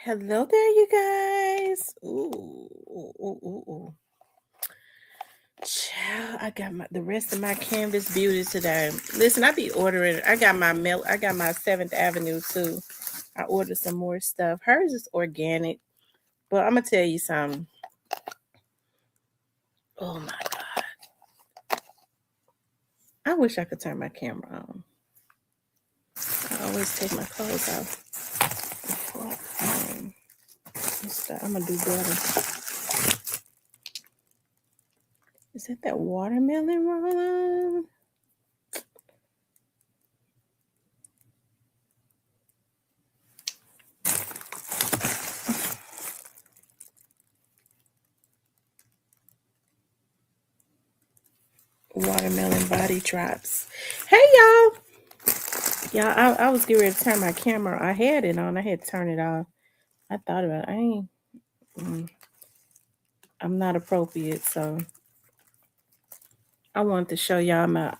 Hello there, you guys. Ooh. Child, I got the rest of my Canvas Beauty today. Listen, I be ordering. I got my 7th Avenue too. I ordered some more stuff. Hers is organic, but I'm gonna tell you something. Oh my God. I wish I could turn my camera on. I always take my clothes off before I start. I'm gonna do better. Is that watermelon rolling? Watermelon body drops. Hey y'all. Yeah, I was getting ready to turn my camera. I had it on. I had to turn it off. I thought about it. I'm not appropriate, so I wanted to show y'all my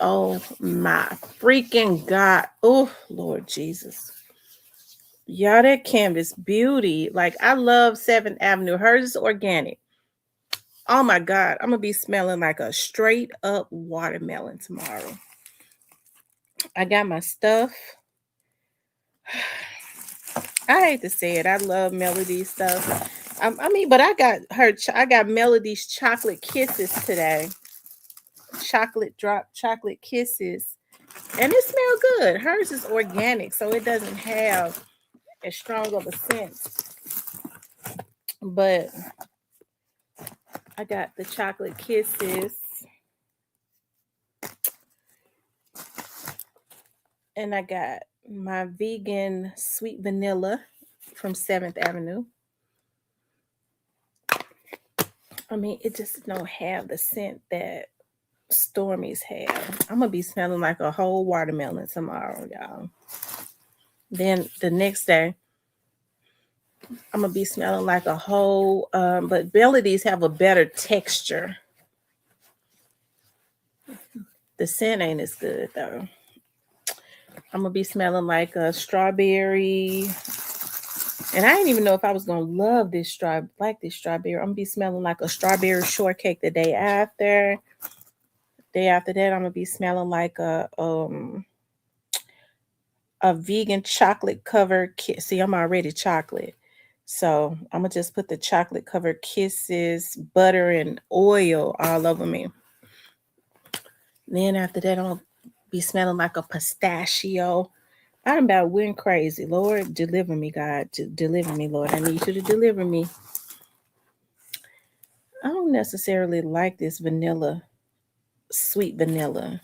oh my freaking God. Oh Lord Jesus. Y'all, that Canvas Beauty. Like, I love 7th Avenue. Hers is organic. Oh my God. I'm gonna be smelling like a straight up watermelon tomorrow. I got my stuff. I hate to say it. I love Melody stuff. But I got Melody's chocolate kisses today. Chocolate drop chocolate kisses. And it smells good. Hers is organic, so it doesn't have as strong of a scent. But I got the chocolate kisses. And I got my vegan sweet vanilla from 7th Avenue. It just don't have the scent that Stormy's have. I'm gonna be smelling like a whole watermelon tomorrow, y'all. Then the next day, I'm gonna be smelling like a whole. But Melody's have a better texture. The scent ain't as good though. I'm gonna be smelling like a strawberry. And I didn't even know if I was gonna love this strawberry. I'm gonna be smelling like a strawberry shortcake the day after. Day after that, I'm gonna be smelling like a vegan chocolate covered kiss. See, I'm already chocolate. So I'm gonna just put the chocolate covered kisses, butter, and oil all over me. Then after that, I'm gonna be smelling like a pistachio. I'm about went crazy. Lord, deliver me, God. Deliver me, Lord. I need you to deliver me. I don't necessarily like this vanilla, sweet vanilla,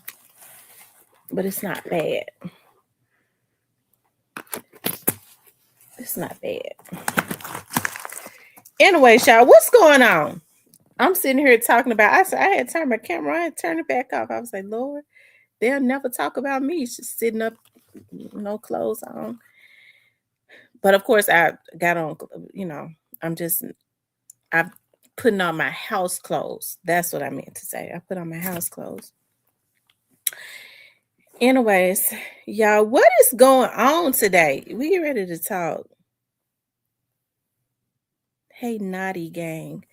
but it's not bad. It's not bad. Anyway, y'all, what's going on? I'm sitting here talking about. I had turned my camera. I had turned it back off. I was like, Lord, they'll never talk about me just sitting up, no clothes on. But of course, I got on. I'm putting on my house clothes. That's what I meant to say. I put on my house clothes. Anyways, y'all, what is going on today? We get ready to talk. Hey, Naughty Gang.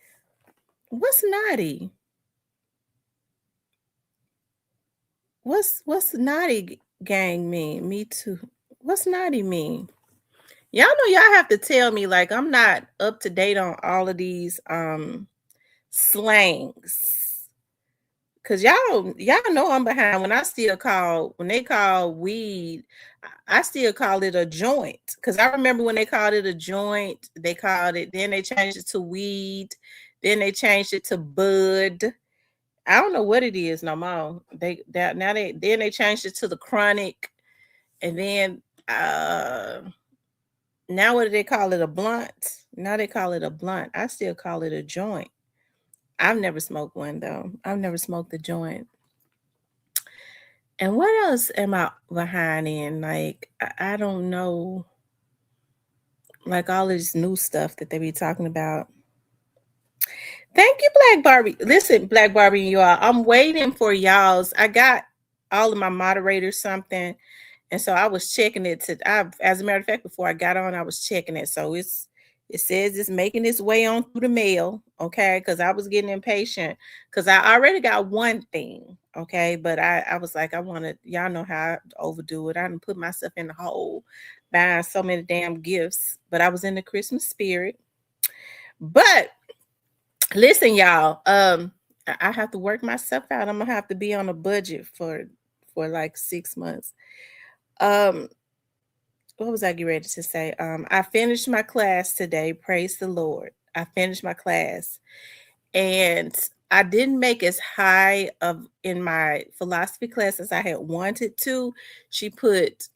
What's naughty? What's Naughty Gang mean? Me too. What's naughty mean? Y'all know y'all have to tell me, like, I'm not up to date on all of these slangs. Cause y'all know I'm behind when they call weed, I still call it a joint. Cause I remember when they called it a joint, then they changed it to weed, then they changed it to bud. I don't know what it is no more. Then they changed it to the chronic, and then now what do they call it? A blunt. Now they call it a blunt. I still call it a joint. I've never smoked one though. I've never smoked a joint. And what else am I behind in? Like, I don't know. Like all this new stuff that they be talking about. Thank you, Black Barbie. Listen, Black Barbie and y'all, I'm waiting for y'all's. I got all of my moderators something, And so I was checking it as a matter of fact, before I got on, I was checking it. So it says it's making its way on through the mail. Okay. Cause I was getting impatient because I already got one thing. Okay. But I was like, I want to, y'all know how I overdo it. I didn't put myself in the hole buying so many damn gifts, but I was in the Christmas spirit. But listen, y'all, I have to work myself out. I'm gonna have to be on a budget for like 6 months. Um, what was I getting ready to say? I finished my class today. Praise the Lord. I finished my class and I didn't make as high of in my philosophy class as I had wanted to.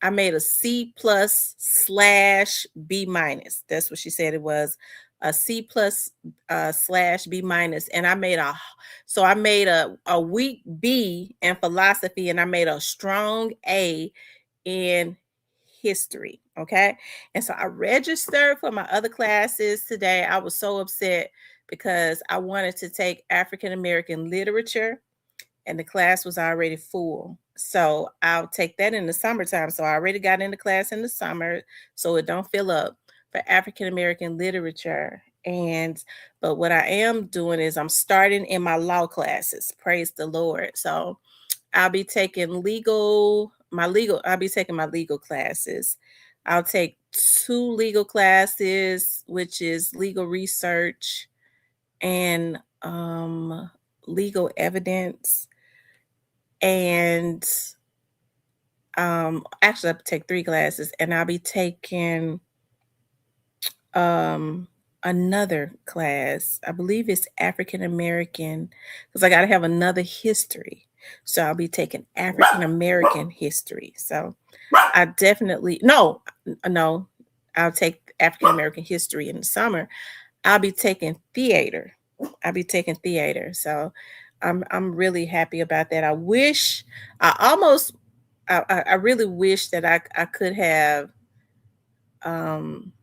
I made a C plus slash B minus. That's what she said it was, a C plus slash B minus. And I made a weak B in philosophy and I made a strong A in history. Okay. And so I registered for my other classes today. I was so upset because I wanted to take African American literature and the class was already full. So I'll take that in the summertime. So I already got into class in the summer so it don't fill up for African American literature. And but what I am doing is I'm starting in my law classes. Praise the Lord. So I'll be taking I'll be taking my legal classes. I'll take 2 legal classes, which is legal research and legal evidence. And actually I'll take 3 classes and I'll be taking um another class. I believe it's African American because I gotta have another history. So I'll be taking African American history. So I definitely no, I'll take African American history in the summer. I'll be taking theater. I'll be taking theater. So I'm really happy about that. I almost I really wish that I could have um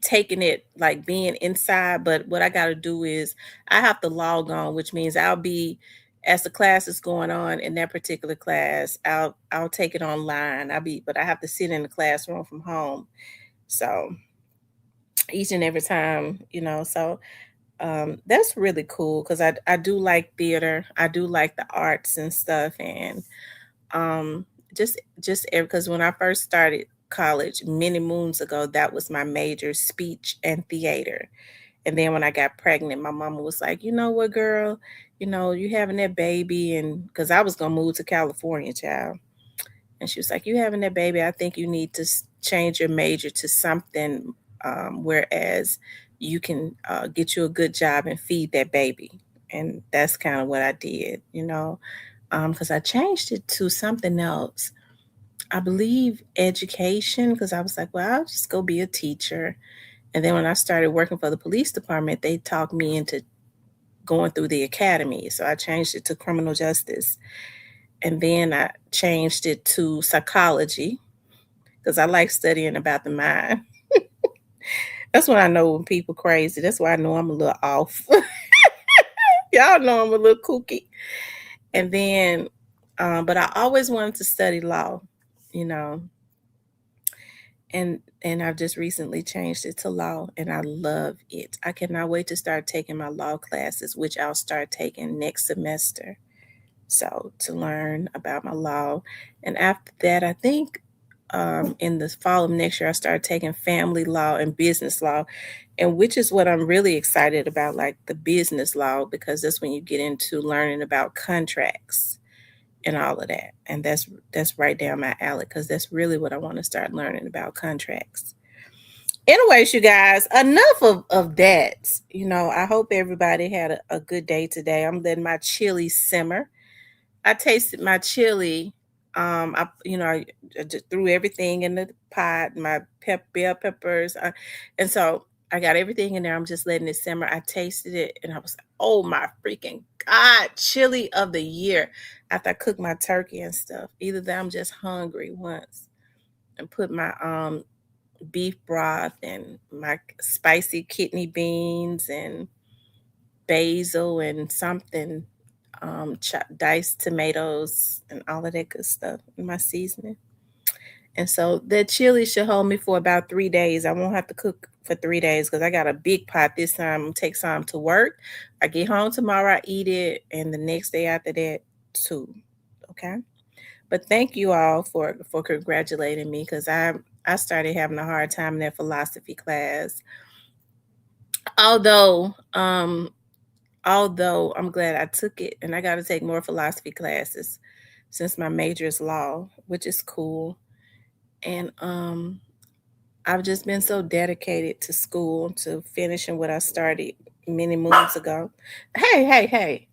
taking it like being inside, but what I got to do is I have to log on, which means I'll be as the class is going on in that particular class, I'll take it online. But I have to sit in the classroom from home. So each and every time, so that's really cool because I do like theater. I do like the arts and stuff and um just because when I first started college many moons ago, that was my major, speech and theater. And then when I got pregnant, my mama was like, you know what, girl, you having that baby, and because I was gonna move to California, child. And she was like, you having that baby, I think you need to change your major to something, whereas you can get you a good job and feed that baby. And that's kind of what I did, because I changed it to something else. I believe education, because I was like, well, I'll just go be a teacher. And then when I started working for the police department, they talked me into going through the academy. So I changed it to criminal justice. And then I changed it to psychology because I like studying about the mind. That's when I know when people crazy. That's why I know I'm a little off. Y'all know I'm a little kooky. And then, but I always wanted to study law, you know, and I've just recently changed it to law and I love it. I cannot wait to start taking my law classes, which I'll start taking next semester. So to learn about my law. And after that, I think in the fall of next year, I started taking family law and business law, and which is what I'm really excited about, like the business law, because that's when you get into learning about contracts and all of that. And that's right down my alley because that's really what I want to start learning about, contracts. Anyways, you guys, enough of that. I hope everybody had a good day today. I'm letting my chili simmer. I tasted my chili. I just threw everything in the pot, my bell peppers, and so I got everything in there. I'm just letting it simmer. I tasted it, and I was like, "Oh my freaking god, chili of the year!" After I cooked my turkey and stuff, either that I'm just hungry once, and put my beef broth and my spicy kidney beans and basil and something diced tomatoes and all of that good stuff in my seasoning. And so the chili should hold me for about 3 days. I won't have to cook for 3 days because I got a big pot this time. Take some to work. I get home tomorrow, I eat it, and the next day after that too. Okay. But thank you all for congratulating me because I started having a hard time in that philosophy class. Although although I'm glad I took it and I got to take more philosophy classes since my major is law, which is cool. And I've just been so dedicated to school, to finishing what I started many moons ago. Hey,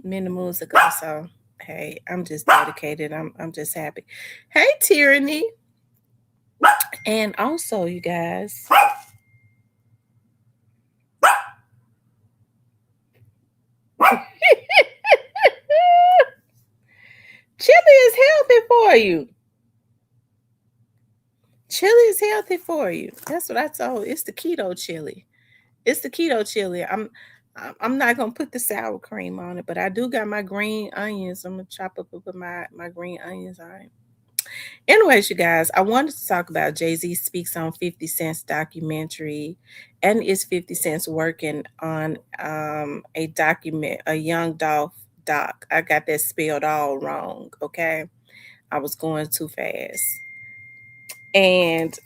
many moons ago. So hey, I'm just dedicated. I'm just happy. Hey, Tyranny. And also, you guys, chili is healthy for you. Chili is healthy for you. That's what I told. It's the keto chili. It's the keto chili. I'm not gonna put the sour cream on it, but I do got my green onions. I'm gonna chop up and put my green onions on it. Anyways, you guys, I wanted to talk about Jay-Z speaks on 50 Cent's documentary, and is 50 Cent's working on a Young Dolph doc. I got that spelled all wrong, okay? I was going too fast. And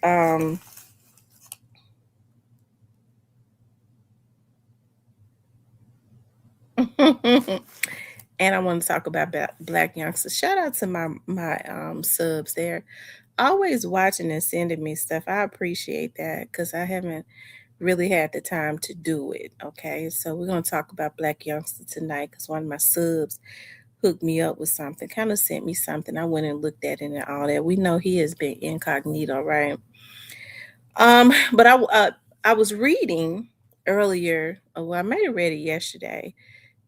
and I want to talk about Black youngsters. Shout out to my subs there, always watching and sending me stuff. I appreciate that because I haven't really had the time to do it. Okay, so we're gonna talk about Black youngsters tonight because one of my subs hooked me up with something, kind of sent me something. I went and looked at it and all that. We know he has been incognito, right? But I was reading earlier. Well, I may have read it yesterday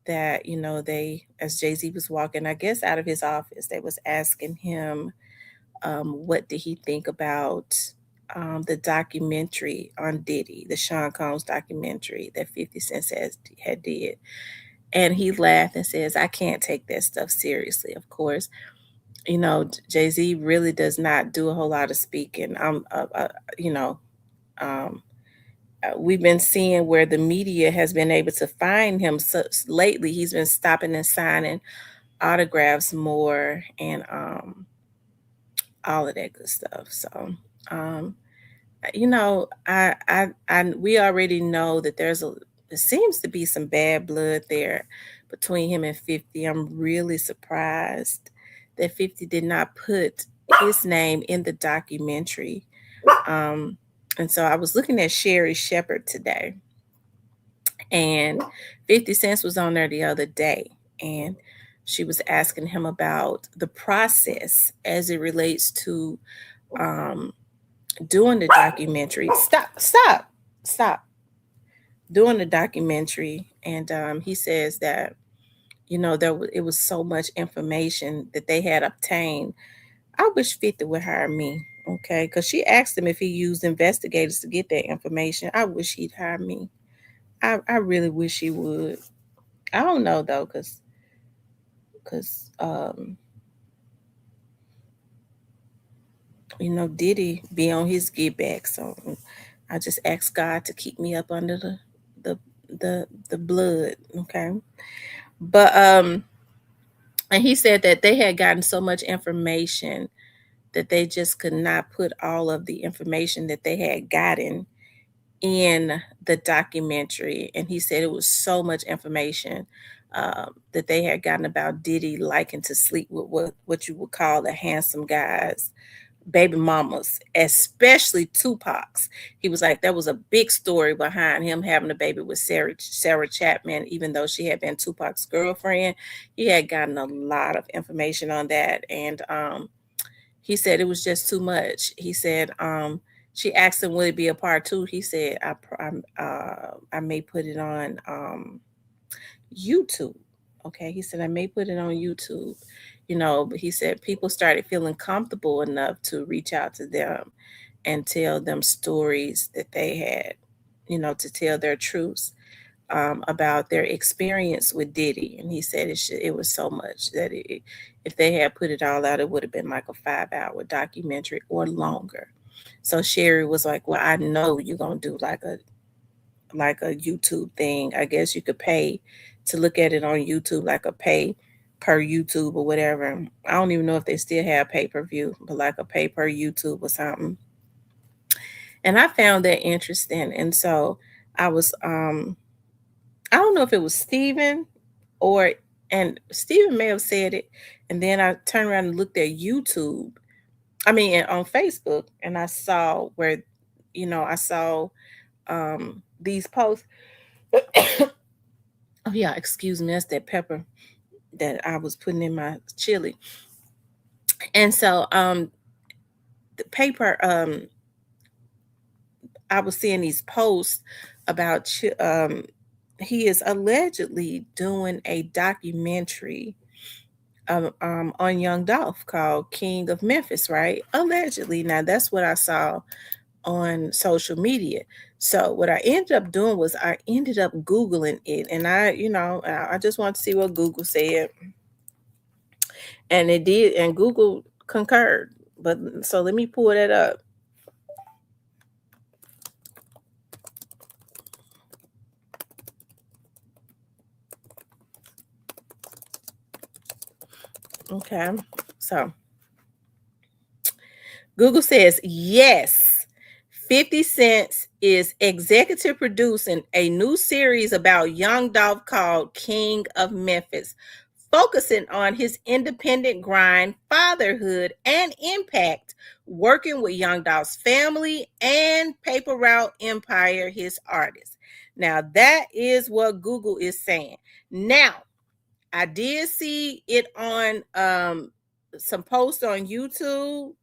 that they, as Jay Z was walking, I guess, out of his office, they was asking him, what did he think about the documentary on Diddy, the Sean Combs documentary that 50 Cent says had did. And he laughed and says, I can't take that stuff seriously. Of course, Jay Z really does not do a whole lot of speaking. You know, um, we've been seeing where the media has been able to find him. So lately, he's been stopping and signing autographs more, and all of that good stuff. So, um, we already know that there seems to be some bad blood there between him and 50. I'm really surprised that 50 did not put his name in the documentary. Um, and so I was looking at Sherry Shepherd today, and 50 Cents was on there the other day, and she was asking him about the process as it relates to um, doing the documentary. Stop. Doing the documentary, and he says that it was so much information that they had obtained. I wish 50 would hire me, okay? Because she asked him if he used investigators to get that information. I wish he'd hire me. I really wish he would. I don't know though, because Diddy be on his get back. So I just ask God to keep me up under the the blood, okay? But and he said that they had gotten so much information that they just could not put all of the information that they had gotten in the documentary. And he said it was so much information that they had gotten about Diddy liking to sleep with what you would call the handsome guys, baby mamas, especially Tupac's. He was like, there was a big story behind him having a baby with Sarah Chapman, even though she had been Tupac's girlfriend. He had gotten a lot of information on that. And he said it was just too much. He said, she asked him, would it be a part two? He said, I may put it on YouTube. Okay. He said, I may put it on YouTube. But he said people started feeling comfortable enough to reach out to them and tell them stories that they had, to tell their truths. about their experience with Diddy, and he said it was so much that if they had put it all out, it would have been like a 5-hour documentary or longer. So Sherry was like, "Well, I know you're gonna do like a YouTube thing. I guess you could pay to look at it on YouTube, like a pay per YouTube or whatever. I don't even know if they still have pay-per-view, but like a pay per YouTube or something." And I found that interesting. And so I was I don't know if it was Steven or and Steven may have said it. And then I turned around and looked at YouTube. I mean on Facebook, and I saw where, I saw these posts. Oh yeah, excuse me, that's that pepper that I was putting in my chili. And so the paper I was seeing these posts about he is allegedly doing a documentary on Young Dolph called King of Memphis, right? Allegedly. Now that's what I saw on social media. So what I ended up doing was I ended up Googling it, and I just want to see what Google said. And it did, and Google concurred. But so let me pull that up. Okay. So Google says yes. 50 Cent is executive producing a new series about Young Dolph called King of Memphis, focusing on his independent grind, fatherhood, and impact, working with Young Dolph's family and Paper Route Empire, his artist. Now, that is what Google is saying. Now, I did see it on some posts on YouTube.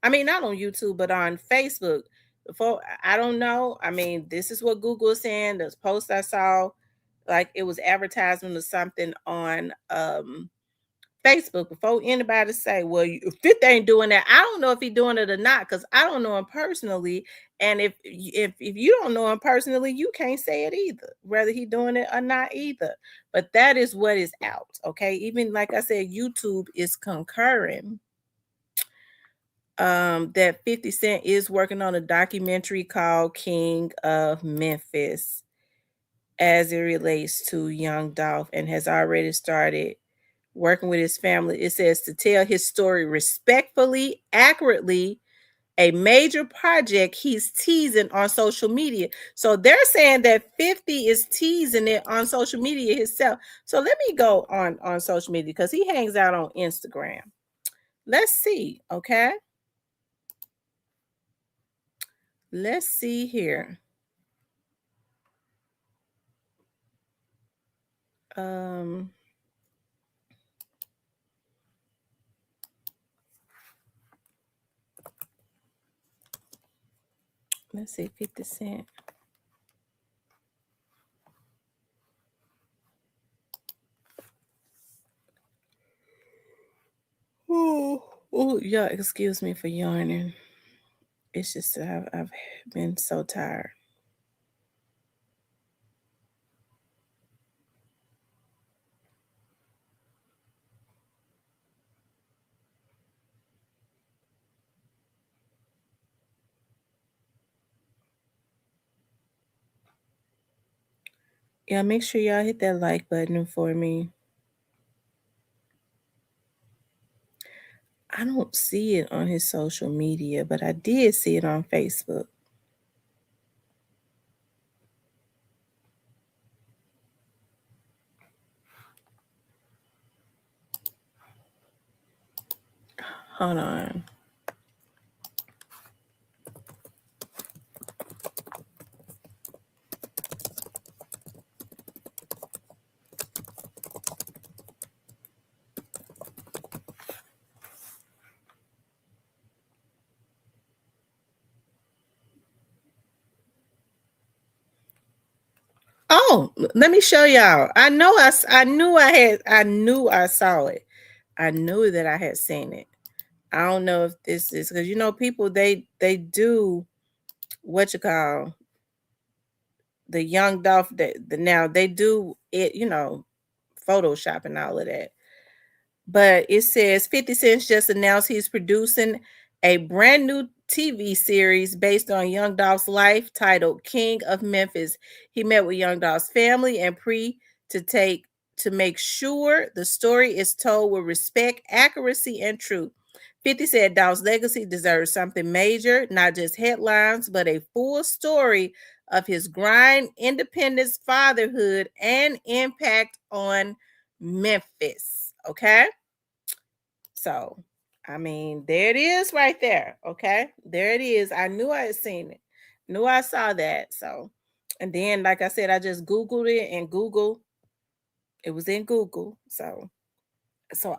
I mean, not on YouTube, but on Facebook. Before, I don't know. I mean, this is what Google is saying. This post I saw, like it was advertisement or something on Facebook. Before anybody say, "Well, if 50 ain't doing that," I don't know if he's doing it or not because I don't know him personally. And if you don't know him personally, you can't say it either, whether he doing it or not either. But that is what is out. Okay, even like I said, YouTube is concurring that 50 Cent is working on a documentary called King of Memphis as it relates to Young Dolph, and has already started working with his family. It says to tell his story respectfully, accurately, a major project he's teasing on social media. So they're saying that 50 is teasing it on social media himself. So let me go on social media because he hangs out on Instagram. Let's see, okay? Let's see here. Um let's see, 50 Cent. Oh, yeah, excuse me for yawning. It's just I've been so tired. Yeah, make sure y'all hit that like button for me. I don't see it on his social media, but I did see it on Facebook. Hold on. Oh, let me show y'all. I knew I saw it. I knew that I had seen it. I don't know if this is because people they do what you call the young Dolph now they do it, Photoshop and all of that. But it says 50 Cent just announced he's producing a brand new TV series based on Young Dolph's life titled King of Memphis. He met with Young Dolph's family and to take to make sure the story is told with respect, accuracy, and truth. 50 said Dolph's legacy deserves something major, not just headlines, but a full story of his grind, independence, fatherhood, and impact on Memphis. Okay. So, I mean, there it is right there. Okay. There it is. I knew I had seen it. Knew I saw that. So, and then, like I said, I just Googled it and Google, it was in Google. So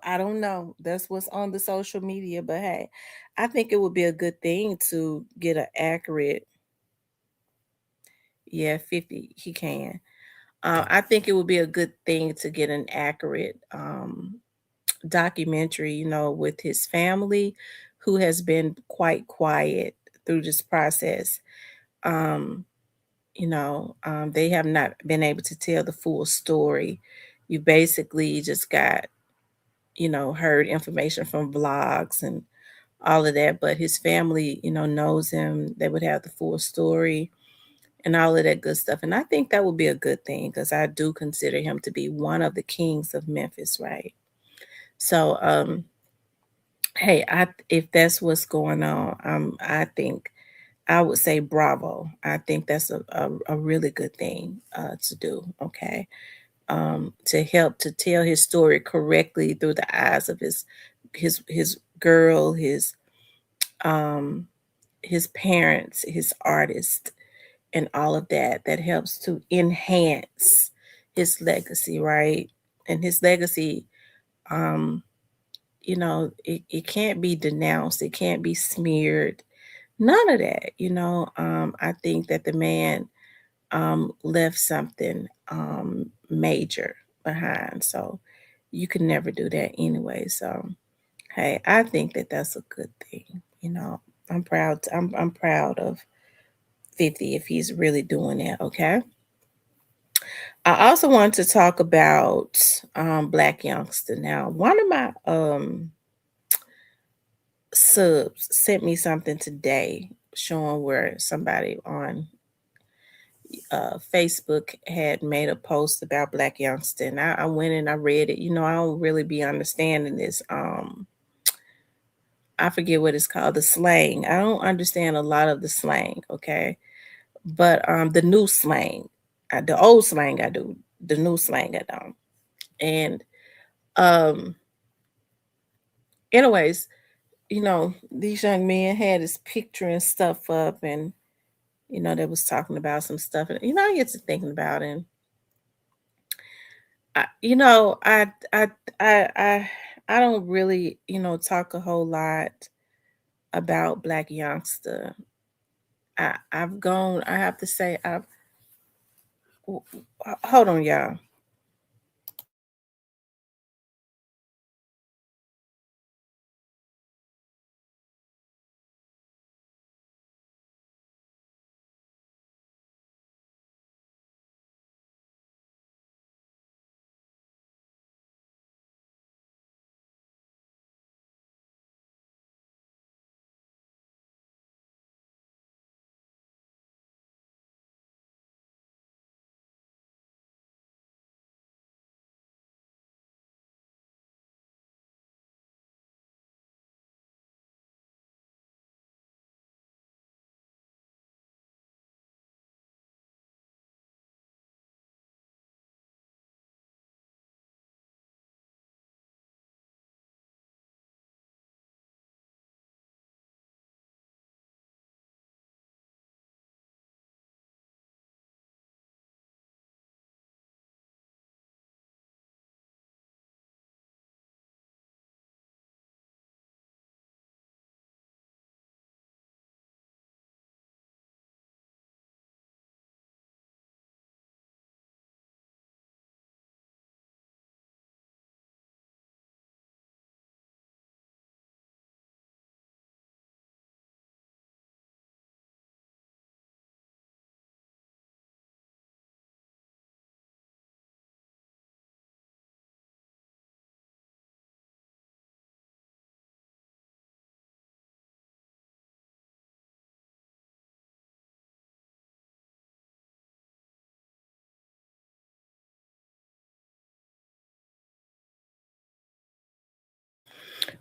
I don't know. That's what's on the social media. But hey, I think it would be a good thing to get an accurate, yeah, 50, he can. I think it would be a good thing to get an accurate documentary, with his family, who has been quite quiet through this process. Um, they have not been able to tell the full story. You basically just got, heard information from vlogs and all of that, but his family, knows him. They would have the full story and all of that good stuff. And I think that would be a good thing because I do consider him to be one of the kings of Memphis, right? So, hey, if that's what's going on, I think I would say bravo. I think that's a really good thing to do. Okay, to help to tell his story correctly through the eyes of his girl, um his parents, his artist, and all of that. That helps to enhance his legacy, right? And his legacy, um, it can't be denounced, it can't be smeared, none of that. I think that the man left something major behind. So you can never do that anyway. So hey, I think that that's a good thing. I'm proud of 50 if he's really doing that. Okay. I also want to talk about Black Youngster. Now, one of my subs sent me something today showing where somebody on Facebook had made a post about Black Youngster, and I went and I read it. I don't really be understanding this. I forget what it's called, the slang. I don't understand a lot of the slang, okay? But the new slang, the old slang I do, the new slang I don't. And um, anyways, these young men had this picture and stuff up, and they was talking about some stuff, and I get to thinking about it. And I, you know, I I don't really, talk a whole lot about Black Youngster. I've gone. I have to say, hold on, y'all.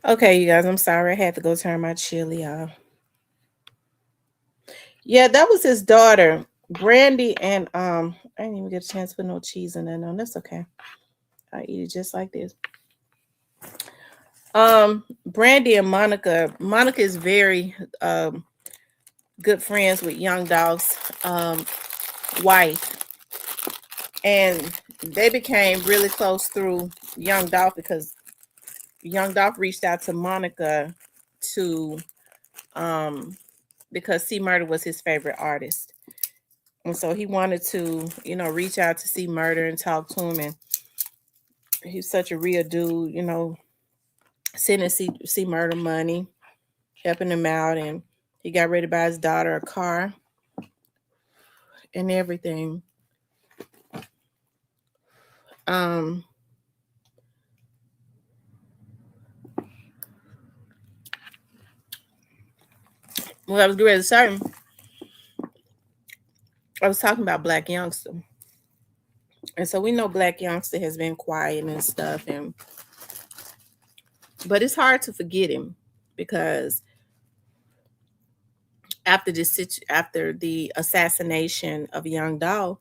Okay, you guys, I'm sorry. I had to go turn my chili off. Yeah, that was his daughter, Brandy, and I didn't even get a chance to put no cheese in there. No, that's okay. I eat it just like this. Brandy and Monica. Monica is very good friends with Young Dolph's wife, and they became really close through Young Dolph because Young Dolph reached out to Monica to um because C Murder was his favorite artist. And so he wanted to, reach out to C Murder and talk to him. And he's such a real dude, sending C Murder money, helping him out. And he got ready to buy his daughter a car and everything. Um, what I was getting ready to say, I was talking about Black Youngster. And so we know Black Youngster has been quiet and stuff, but it's hard to forget him because after the assassination of Young Dolph,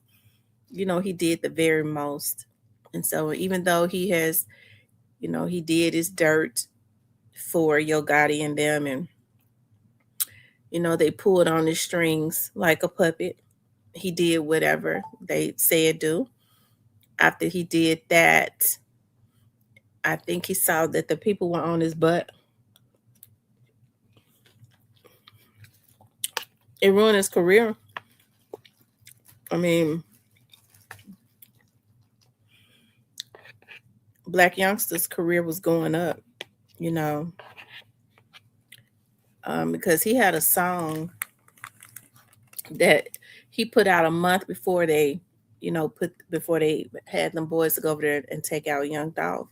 he did the very most. And so even though he has, he did his dirt for Yo Gotti and them, and they pulled on his strings like a puppet. He did whatever they said do. After he did that, I think he saw that the people were on his butt. It ruined his career. I mean, Black Youngster's career was going up, you know, because he had a song that he put out a month before they, before they had them boys to go over there and take out Young Dolph.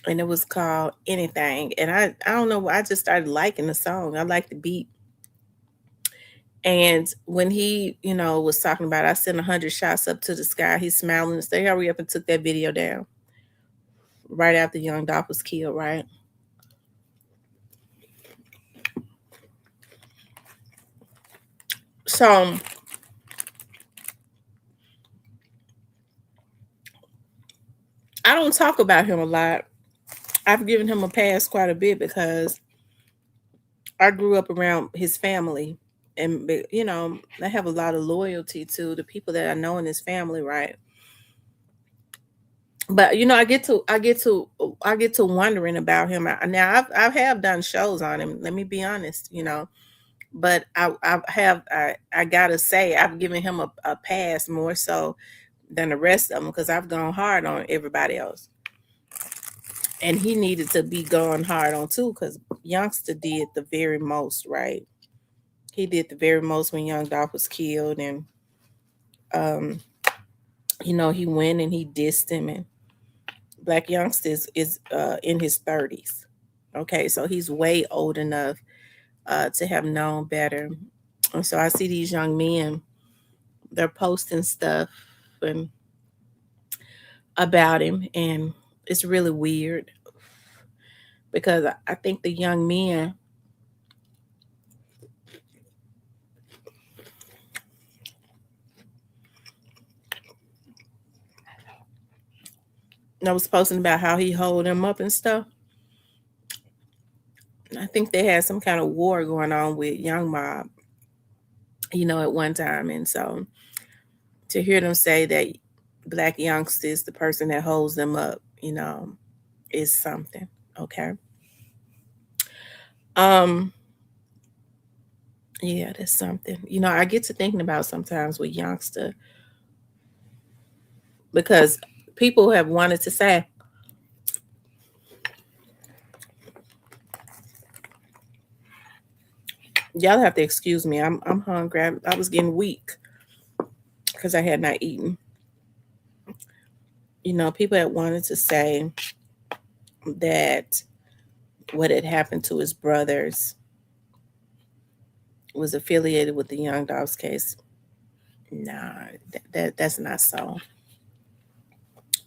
And it was called Anything. And I don't know, I just started liking the song. I like the beat. And when he, was talking about, I sent 100 shots up to the sky, he's smiling and said, hurry up and took that video down right after Young Dolph was killed, right? So I don't talk about him a lot. I've given him a pass quite a bit because I grew up around his family. And I have a lot of loyalty to the people that I know in his family, right? But I get to wondering about him. Now I have done shows on him. Let me be honest, but I gotta say I've given him a pass more so than the rest of them because I've gone hard on everybody else, and he needed to be going hard on too because Youngster did the very most, right? He did the very most when Young Dolph was killed, and um, he went and he dissed him, and Black Youngster is in his 30s. Okay, so he's way old enough to have known better. And so I see these young men, they're posting stuff and about him, and it's really weird because I think the young men that was posting about how he hold them up and stuff. I think they had some kind of war going on with Young Mob, at one time. And so to hear them say that Black Youngster is the person that holds them up, is something. Okay. Um, yeah, that's something. I get to thinking about sometimes with Youngster because people have wanted to say, y'all have to excuse me. I'm hungry. I was getting weak because I had not eaten. People had wanted to say that what had happened to his brothers was affiliated with the Young Dolph's case. Nah, that's not so.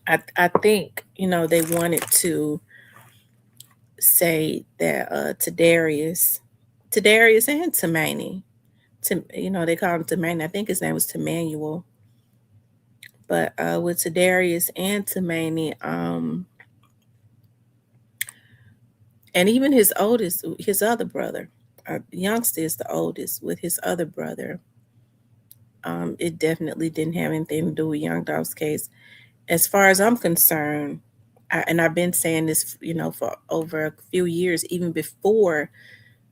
I think they wanted to say that Tadarius and Tamani, they call him Tamani. I think his name was Tamanuel, but with Tadarius and Tamani, and even his other brother, youngster is the oldest. With his other brother, it definitely didn't have anything to do with Young Dolph's case, as far as I'm concerned. And I've been saying this, for over a few years, even before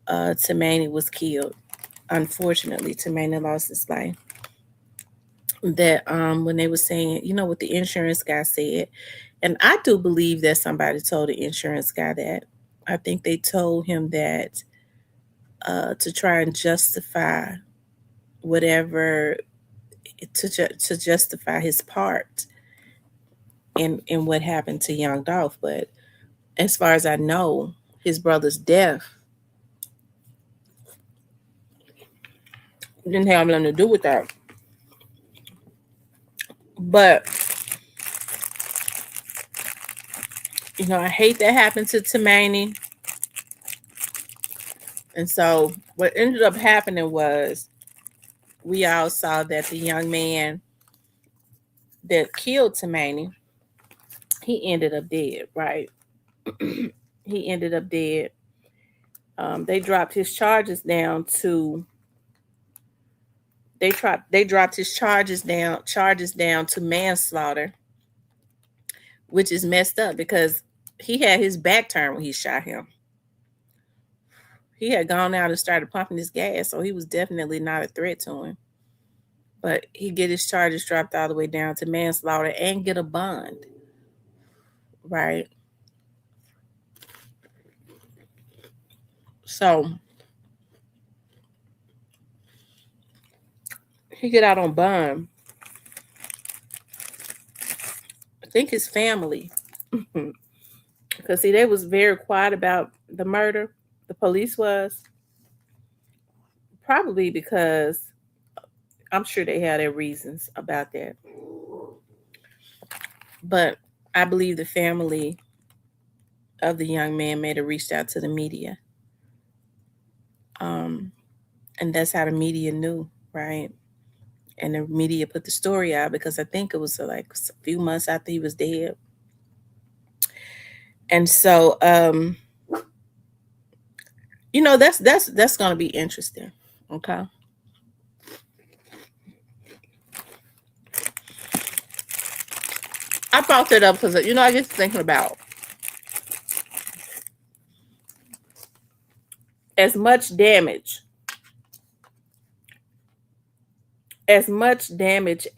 Tamani was killed. Unfortunately, Tamani lost his life. That when they were saying, what the insurance guy said, and I do believe that somebody told the insurance guy that. I think they told him that to try and justify whatever, to justify his part in what happened to Young Dolph. But as far as I know, his brother's death didn't have nothing to do with that. But I hate that happened to Tamani. And so what ended up happening was, we all saw that the young man that killed Tamani, he ended up dead, right? He ended up dead. They dropped his charges down to manslaughter, which is messed up because he had his back turned when he shot him. He had gone out and started pumping his gas, so he was definitely not a threat to him. But he get his charges dropped all the way down to manslaughter and get a bond, right? So he get out on bond. I think his family, because see, they was very quiet about the murder. The police was, probably because I'm sure they had their reasons about that. But I believe the family of the young man may have reached out to the media. And that's how the media knew, right? And the media put the story out because I think it was like a few months after he was dead. And so that's going to be interesting. Okay. I brought that up because I get thinking about as much damage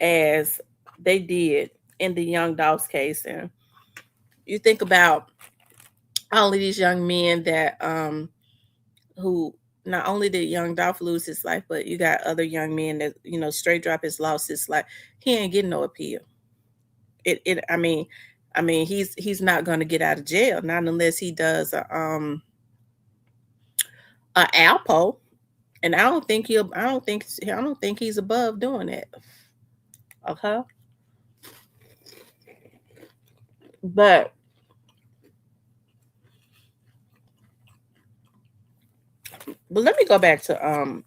as they did in the Young Dolph's case. And you think about all of these young men that who not only did Young Dolph lose his life, but you got other young men that Straight Drop has lost his life. He ain't getting no appeal. I mean he's not going to get out of jail, not unless he does a Alpo, and I don't think he's above doing it. Okay. But let me go back to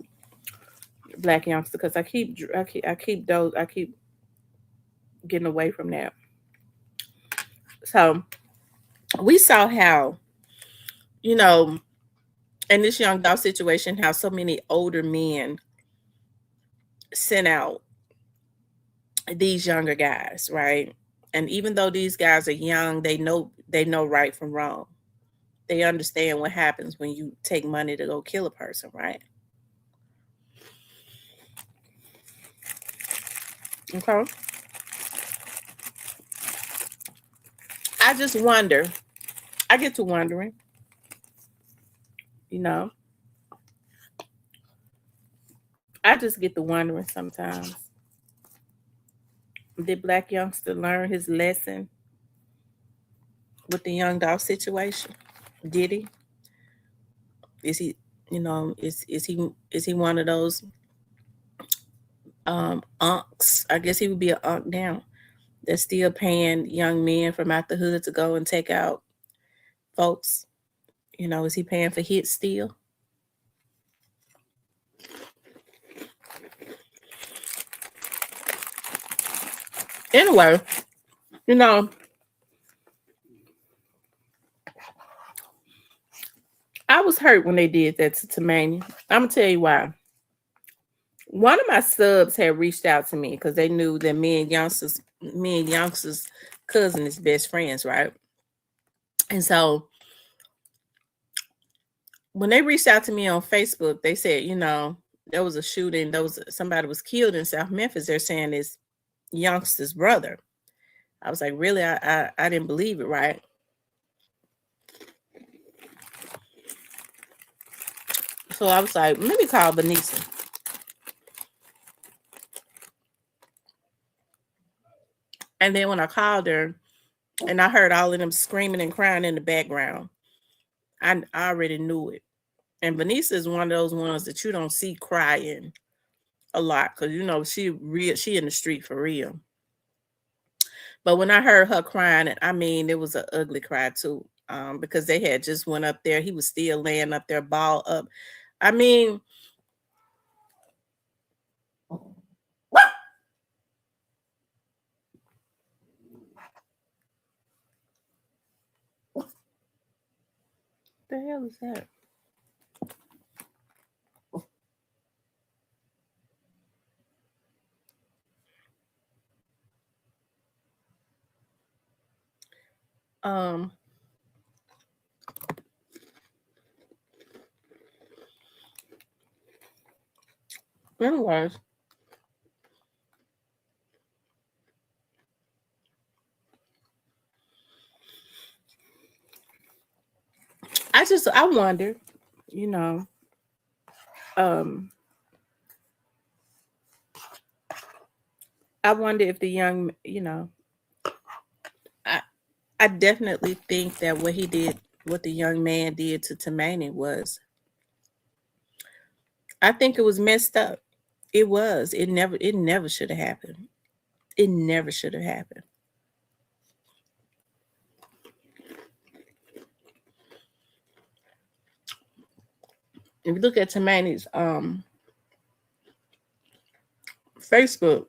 Black Youngster, because I keep getting away from that. So we saw how, in this Young Dolph situation, how so many older men sent out these younger guys, right? And even though these guys are young, they know right from wrong. They understand what happens when you take money to go kill a person, right? Okay. I just wonder. I get to wondering, I just get to wondering sometimes. Did Black Youngster learn his lesson with the Young Dolph situation? Did he? Is he, is he one of those unks? I guess he would be an unk now. They're still paying young men from out the hood to go and take out folks You know, is he paying for hits still? Anyway, you know, I was hurt when they did that to Tamani. I'm gonna tell you why. One of my subs had reached out to me because they knew that me and Youngster's cousin is best friends, right? And so when they reached out to me on Facebook, they said, you know, there was a shooting, somebody was killed in South Memphis. They're saying it's Youngster's brother. I was like, really? I didn't believe it, right? So I was like, let me call Vanessa. And then when I called her and I heard all of them screaming and crying in the background, I already knew it. And Vanessa is one of those ones that you don't see crying a lot because you know she in the street for real. But when I heard her crying, I mean it was an ugly cry too, because they had just went up there. He was still laying up there, ball up. I mean, the hell is that? Um, anyways, I wonder, you know, I wonder if the young, you know, I definitely think that what the young man did to Tamani was, I think it was messed up. It was. It never should have happened. It never should have happened. If you look at Tamani's Facebook,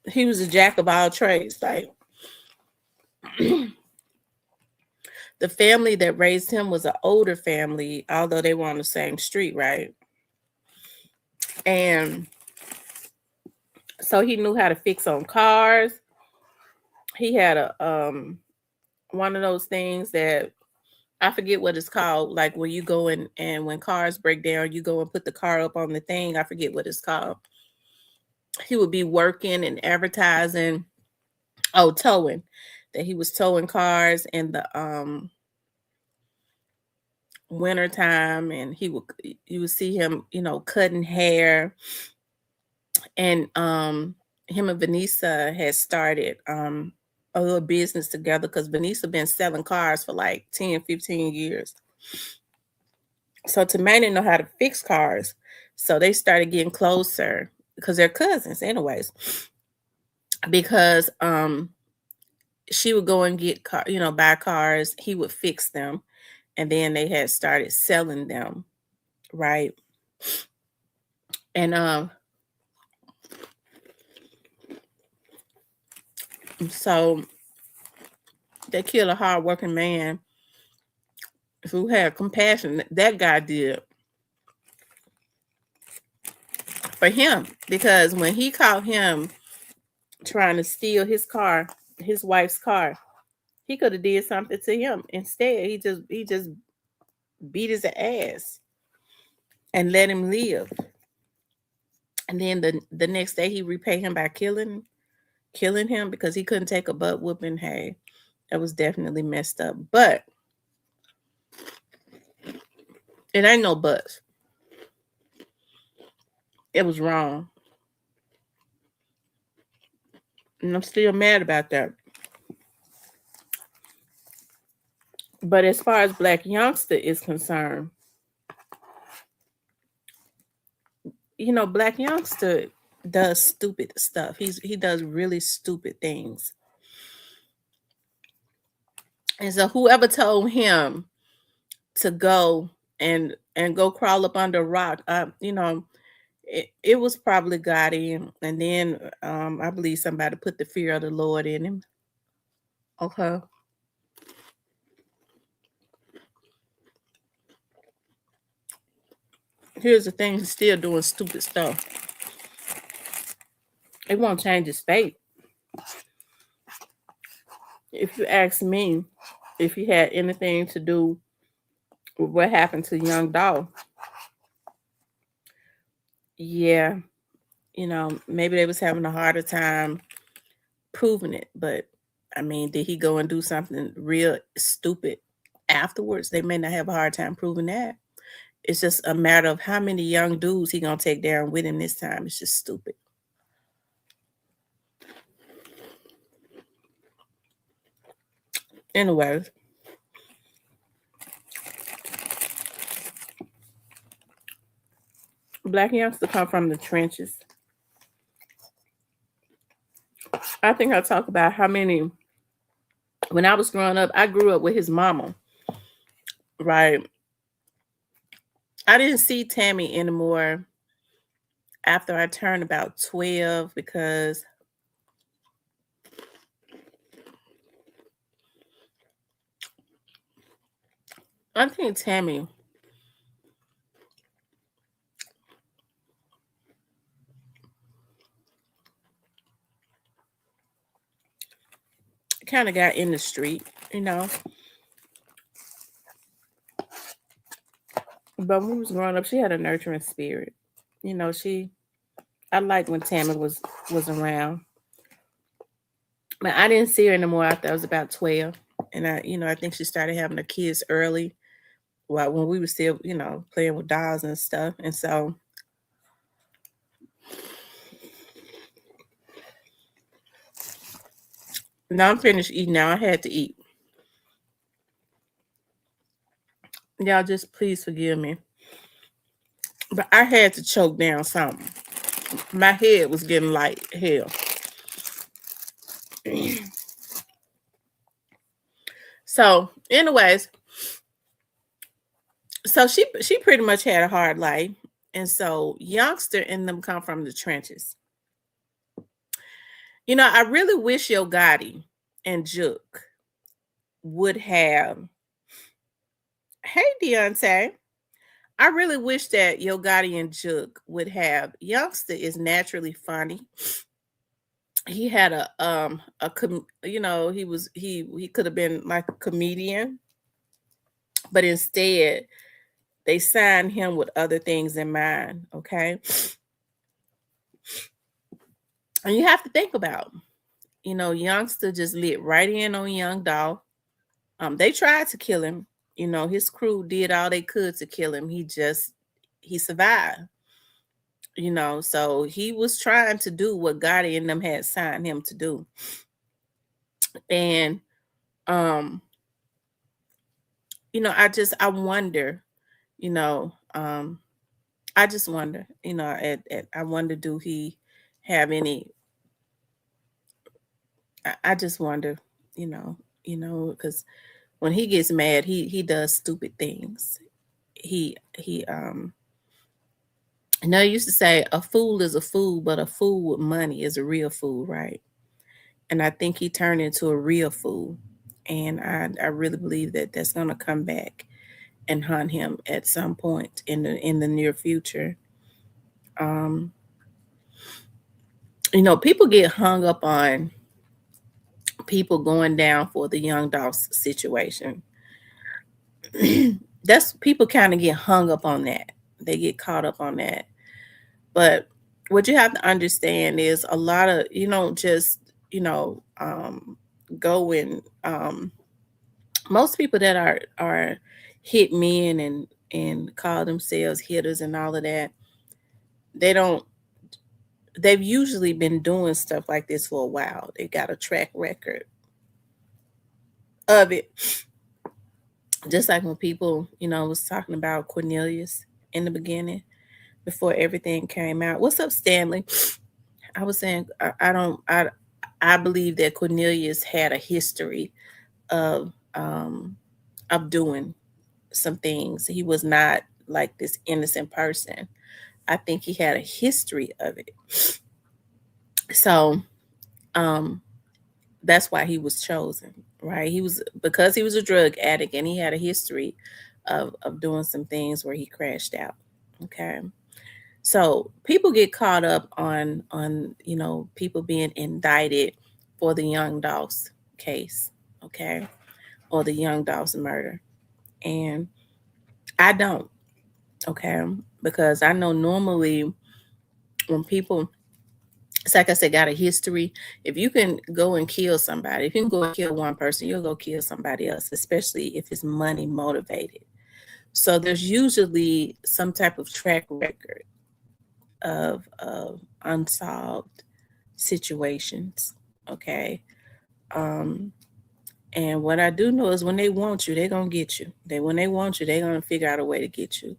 he was a jack of all trades. Like the family that raised him was an older family, although they were on the same street, right? And so he knew how to fix on cars. He had a one of those things that I forget what it's called, like when you go in and when cars break down, you go and put the car up on the thing. I forget what it's called. He would be working and advertising, towing, that he was towing cars in the winter time, and you would see him, you know, cutting hair. And him and Vanessa had started a little business together because Vanessa been selling cars for like 10, 15 years. So Tamani know how to fix cars. So they started getting closer because they're cousins anyways. Because she would go and get buy cars, he would fix them, and then they had started selling them, right? And so they killed a hardworking man who had compassion. That guy did for him, because when he caught him trying to steal his wife's car, he could have did something to him. Instead, he just beat his ass and let him live. And then the next day he repaid him by killing him because he couldn't take a butt whooping. Hey, that was definitely messed up. But it ain't no buts. It was wrong. And I'm still mad about that. But as far as Black Youngster is concerned, you know, Black Youngster does stupid stuff. He does really stupid things. And so whoever told him to go and go crawl up under a rock, it was probably God in. And then I believe somebody put the fear of the Lord in him. Okay. Here's the thing, he's still doing stupid stuff. It won't change his fate. If you ask me if he had anything to do with what happened to young Dolph, yeah, maybe they was having a harder time proving it. But I mean, did he go and do something real stupid afterwards? They may not have a hard time proving that. It's just a matter of how many young dudes he gonna take down with him this time. It's just stupid. Anyways, Black youngster come from the trenches. I think I talk about how many. When I was growing up, I grew up with his mama, right? I didn't see Tammy anymore after I turned about 12 because I think Tammy kind of got in the street, you know. But when we was growing up, she had a nurturing spirit. You know, I liked when Tammy was around. But I didn't see her anymore after I was about 12. And I think she started having her kids early. Well, when we were still, playing with dolls and stuff. And so now I'm finished eating now. I had to eat. Y'all just please forgive me. But I had to choke down something. My head was getting like hell. So, anyways, so she pretty much had a hard life. And so youngster and them come from the trenches. I really wish Yo Gotti and Juke would have. Hey, Deontay. I really wish that Yo Gotti and Juke would have. Youngster is naturally funny. He had he could have been like a comedian, but instead they signed him with other things in mind. Okay. And you have to think about, youngster just lit right in on young Dolph. They tried to kill him. His crew did all they could to kill him. He survived. So he was trying to do what Gotti and them had signed him to do. And I wonder, I just wonder, I wonder, do he have any? I just wonder, because when he gets mad, he does stupid things. He I used to say a fool is a fool, but a fool with money is a real fool, right? And I think he turned into a real fool, and I really believe that that's going to come back and hunt him at some point in the near future. People get hung up on people going down for the young Dolph situation. That's people kind of get hung up on that. They get caught up on that. But what you have to understand is a lot of, just, go and most people that are hit men and call themselves hitters and all of that, they've usually been doing stuff like this for a while. They got a track record of it. Just like when people, was talking about Cornelius in the beginning before everything came out. What's up, Stanley? I was saying I believe that Cornelius had a history of of doing some things. He was not like this innocent person. I think he had a history of it. So um, that's why he was chosen, right? He was because he was a drug addict and he had a history of doing some things where he crashed out. Okay. So people get caught up on people being indicted for the Young Doss case, okay, or the Young Doss murder, and I don't, okay, because I know normally when people, it's like I said, got a history. If you can go and kill somebody, if you can go and kill one person, you'll go kill somebody else, especially if it's money motivated. So there's usually some type of track record of unsolved situations. Okay. Um, and what I do know is when they want you, they're gonna get you. When they want you, they're gonna figure out a way to get you.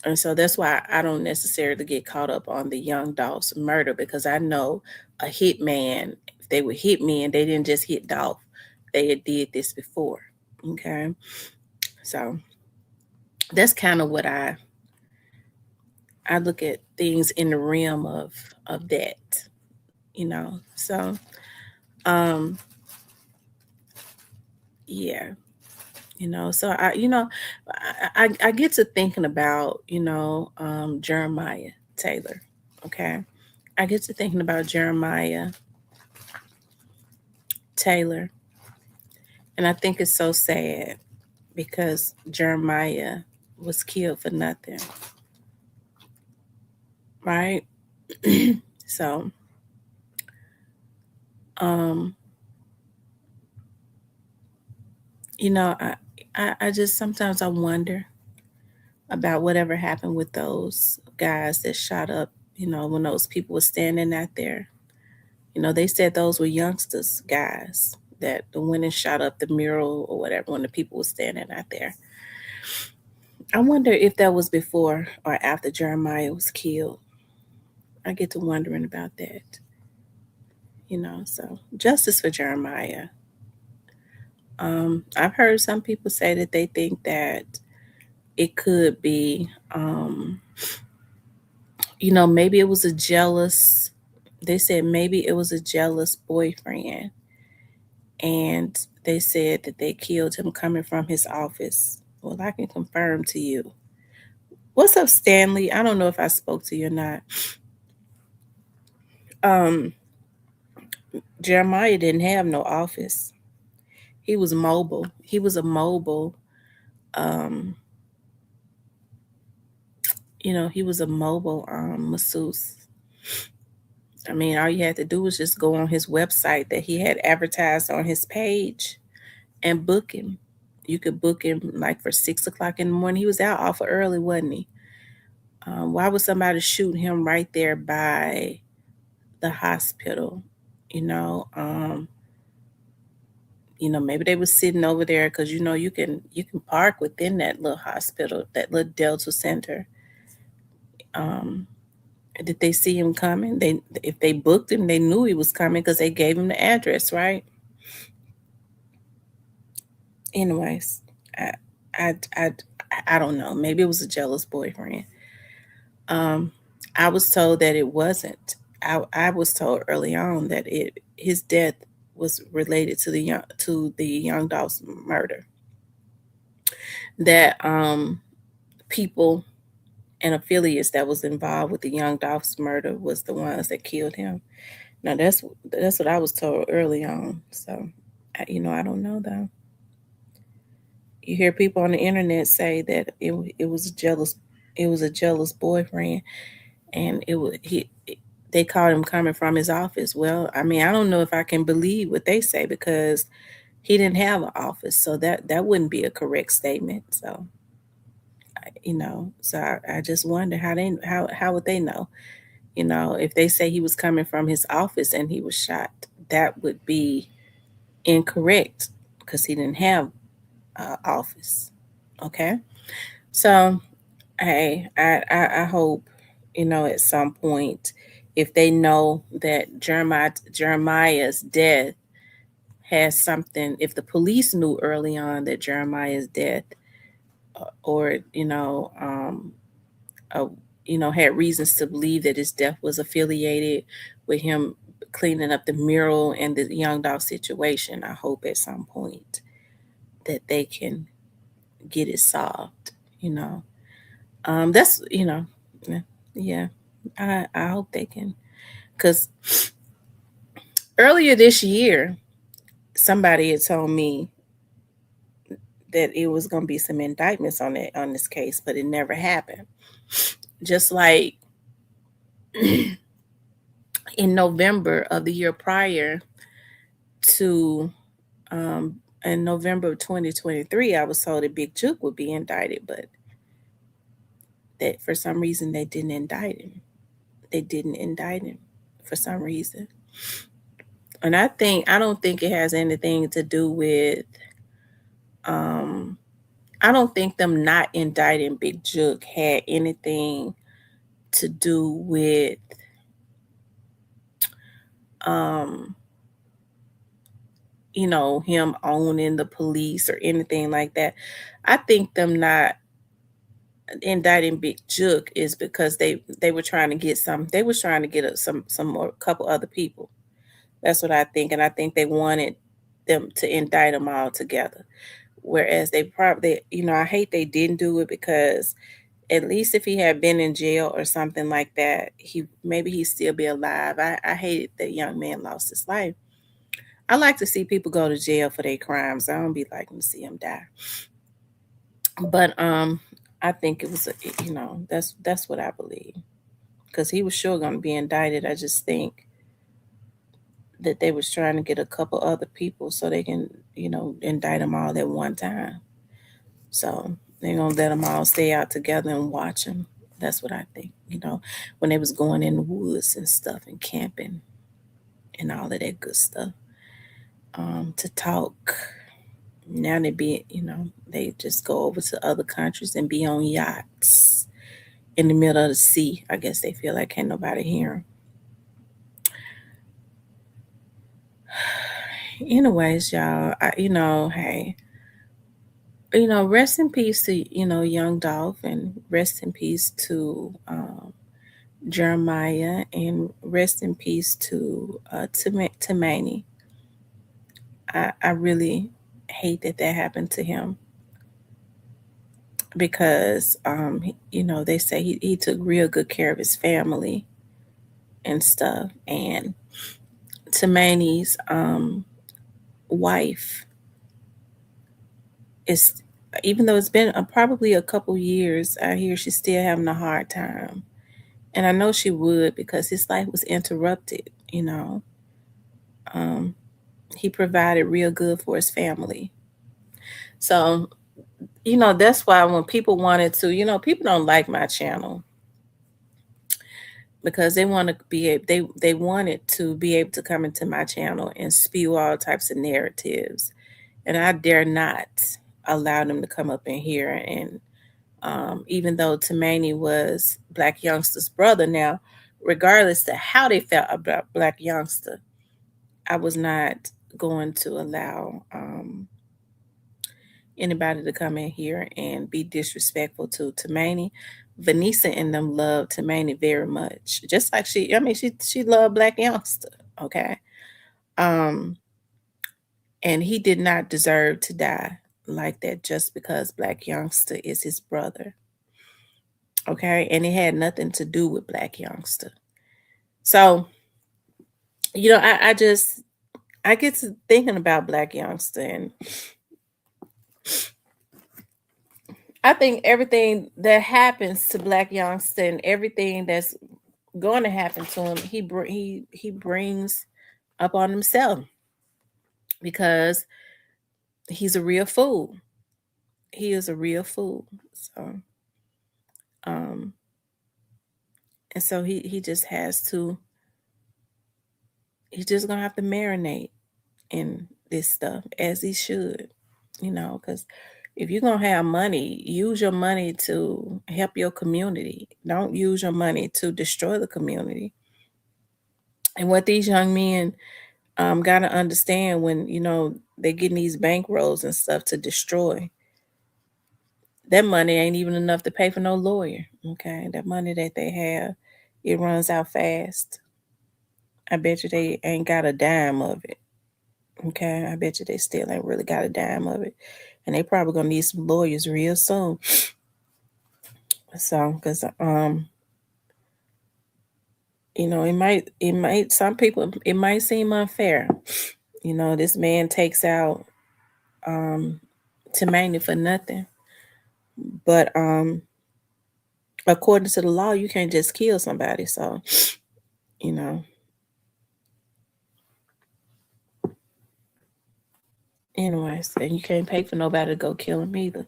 And so that's why I don't necessarily get caught up on the Young Dolph's murder, because I know a hitman, if they would hit me and they didn't just hit Dolph, they had did this before. Okay. So that's kind of what I look at things in the realm of that. So um yeah, so I get to thinking about, Jeremiah Taylor. Okay. I get to thinking about Jeremiah Taylor, and I think it's so sad because Jeremiah was killed for nothing, right? So um I just sometimes I wonder about whatever happened with those guys that shot up, when those people were standing out there. They said those were youngsters, guys, that went and shot up the mural or whatever when the people were standing out there. I wonder if that was before or after Jeremiah was killed. I get to wondering about that. So justice for Jeremiah. I've heard some people say that they think that it could be, maybe it was a jealous, they said maybe it was a jealous boyfriend. And they said that they killed him coming from his office. Well, I can confirm to you. What's up, Stanley? I don't know if I spoke to you or not. Um, Jeremiah didn't have no office. He was mobile. He was a mobile, um, he was a mobile masseuse. I mean, all you had to do was just go on his website that he had advertised on his page and book him. You could book him like for 6 o'clock in the morning. He was out awful early, wasn't he? Why would somebody shoot him right there by the hospital? You know, um, maybe they were sitting over there because you can park within that little hospital, that little Delta Center. Um, did they see him coming? If they booked him, they knew he was coming because they gave him the address, right? Anyways, I I I I don't know. Maybe it was a jealous boyfriend. Um, I was told that it wasn't. I was told early on that his death was related to the young Dawes murder. That people and affiliates that was involved with the young Dawes murder was the ones that killed him. Now that's what I was told early on. So I don't know though. You hear people on the internet say that it was a jealous boyfriend, and they called him coming from his office. Well, I mean, I don't know if I can believe what they say because he didn't have an office, so that wouldn't be a correct statement. So I just wonder how would they know? If they say he was coming from his office and he was shot, that would be incorrect because he didn't have office. Okay, so hey, I hope at some point, if they know that Jeremiah's death has something, if the police knew early on that Jeremiah's death, or uh, had reasons to believe that his death was affiliated with him cleaning up the mural and the Young Dolph situation. I hope at some point that they can get it solved. That's yeah. I hope they can, because earlier this year somebody had told me that it was going to be some indictments on this case, but it never happened. Just like in November of the year prior to in November of 2023, I was told that Big Juke would be indicted, but that for some reason they didn't indict him. They didn't indict him for some reason. And I don't think it has anything to do with I don't think them not indicting Big Juke had anything to do with him owning the police or anything like that. I think them not indicting Big Juke is because they were trying to get some more couple other people. That's what I think, and I think they wanted them to indict them all together. Whereas they probably, I hate they didn't do it, because at least if he had been in jail or something like that, he'd still be alive. I hated that young man lost his life. I like to see people go to jail for their crimes. I don't be liking to see them die. But I think it was that's what I believe, because he was sure going to be indicted. I just think that they was trying to get a couple other people so they can indict them all at one time. So they're gonna let them all stay out together and watch them. That's what I think. When they was going in the woods and stuff and camping and all of that good stuff, to talk. Now they just go over to other countries and be on yachts in the middle of the sea. I guess they feel like can't nobody hear them. Anyways, y'all, hey, rest in peace to Young Dolph, and rest in peace to Jeremiah, and rest in peace to Toumani. I really hate that happened to him, because they say he took real good care of his family and stuff. And Toumani's wife is, even though it's been probably a couple years, I hear she's still having a hard time. And I know she would, because his life was interrupted. He provided real good for his family. So, that's why when people wanted to, people don't like my channel, because they want to be they wanted to be able to come into my channel and spew all types of narratives, and I dare not allow them to come up in here. And even though Toumani was Blac Youngsta's brother, now regardless to how they felt about Blac Youngsta, I was not going to allow anybody to come in here and be disrespectful to Toumani. Vanessa and them loved Toumani very much, just like she loved Blac Youngsta. Okay. And he did not deserve to die like that just because Blac Youngsta is his brother. Okay. And it had nothing to do with Blac Youngsta. So, I get to thinking about Blac Youngsta, and I think everything that happens to Blac Youngsta and everything that's going to happen to him, he brings up on himself, because he's a real fool. He is a real fool. So, and so he just has to. He's just gonna have to marinate in this stuff, as he should, because if you're gonna have money, use your money to help your community. Don't use your money to destroy the community. And what these young men Gotta understand when, they're getting these bankrolls and stuff to destroy. That money ain't even enough to pay for no lawyer. Okay. That money that they have, it runs out fast. I bet you they ain't got a dime of it. Okay. I bet you they still ain't really got a dime of it. And they probably gonna need some lawyers real soon. So, because some people it might seem unfair. This man takes out um Manny for nothing. But according to the law, you can't just kill somebody. So, you know, anyways, and you can't pay for nobody to go kill him either.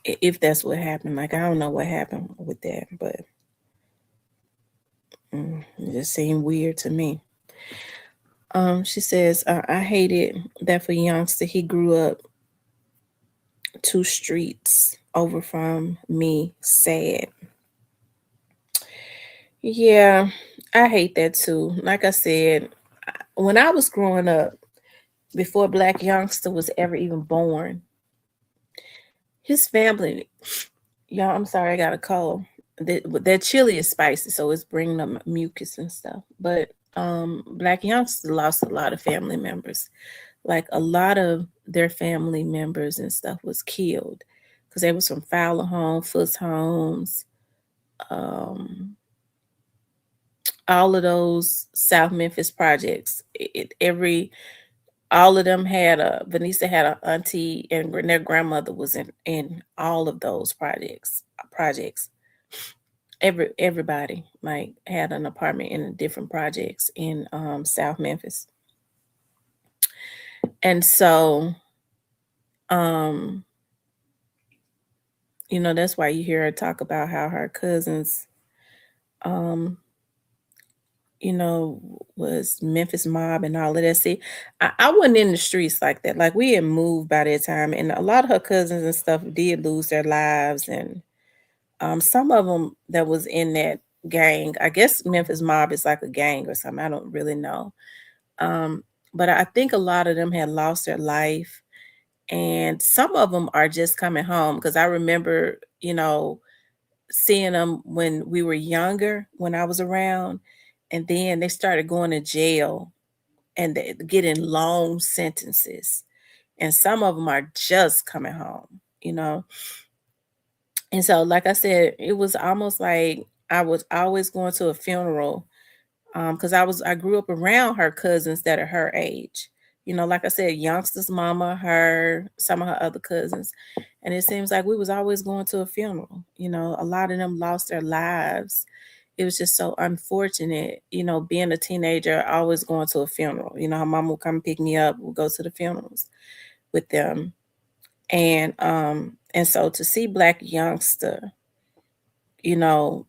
If that's what happened. Like, I don't know what happened with that, but it just seemed weird to me. She says, I hated that for youngster. He grew up 2 streets over from me. Sad. Yeah, I hate that too. Like I said, when I was growing up, before Black Youngster was ever even born, his family, y'all, I'm sorry, I got a cold. That chili is spicy, so it's bringing up mucus and stuff. But Black Youngster lost a lot of family members. Like, a lot of their family members and stuff was killed because they was from Fowler Home, Fuss Homes, all of those South Memphis projects. All of them had Vanessa had a auntie, and their grandmother was in all of those projects. Everybody like had an apartment in different projects in South Memphis. And so um that's why you hear her talk about how her cousins um was Memphis mob and all of that. See, I wasn't in the streets like that. Like, we had moved by that time, and a lot of her cousins and stuff did lose their lives, and some of them that was in that gang. I guess Memphis mob is like a gang or something. I don't really know. Um, but I think a lot of them had lost their life, and some of them are just coming home because I remember, seeing them when we were younger, when I was around, and then they started going to jail and they getting long sentences. And some of them are just coming home. And so, like I said, it was almost like I was always going to a funeral because I grew up around her cousins that are her age. Like I said, youngster's mama, her, some of her other cousins. And it seems like we was always going to a funeral. A lot of them lost their lives. It was just so unfortunate, being a teenager, always going to a funeral. Her mom would come pick me up, we'll go to the funerals with them. And so to see Black Youngster, you know,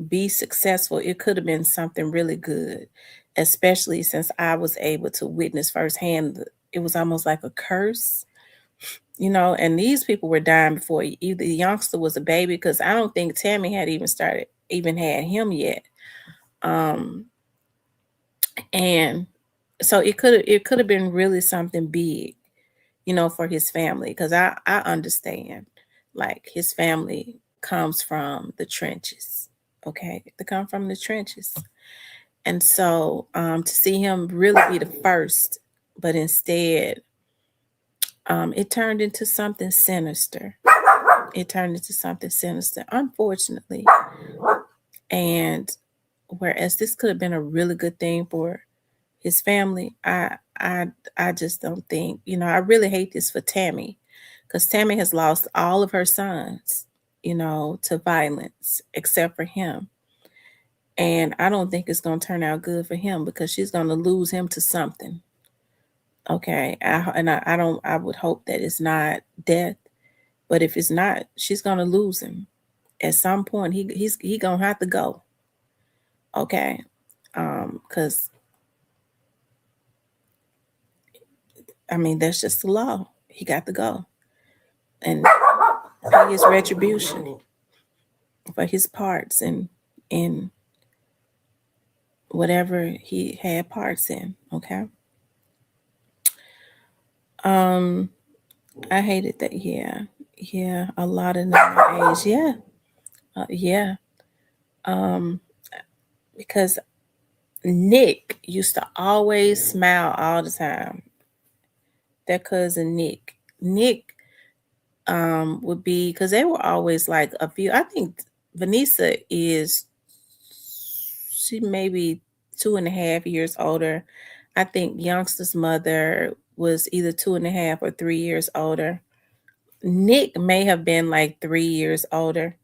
be successful, it could have been something really good, especially since I was able to witness firsthand. It was almost like a curse, and these people were dying before either the youngster was a baby, because I don't think Tammy had even had him yet. Um, and so it could have been really something big, for his family, because I understand, like, his family comes from the trenches. Okay, they come from the trenches. And so to see him really be the first, but instead it turned into something sinister. It turned into something sinister, unfortunately. And whereas this could have been a really good thing for his family, I just don't think, I really hate this for Tammy, because Tammy has lost all of her sons, to violence except for him. And I don't think it's going to turn out good for him, because she's going to lose him to something. Okay. I would hope that it's not death, but if it's not, she's going to lose him at some point. He going to have to go. Okay. Cause I mean, that's just the law. He got to go and pay his retribution for his parts in whatever he had parts in. Okay. Um, I hated that. Yeah, a lot of them my age. Yeah. Um, because Nick used to always smile all the time. That cousin Nick would be, because they were always like a few. I think Vanessa is, she maybe 2.5 years older. I think Youngster's mother was either 2.5 or 3 years older. Nick may have been like 3 years older,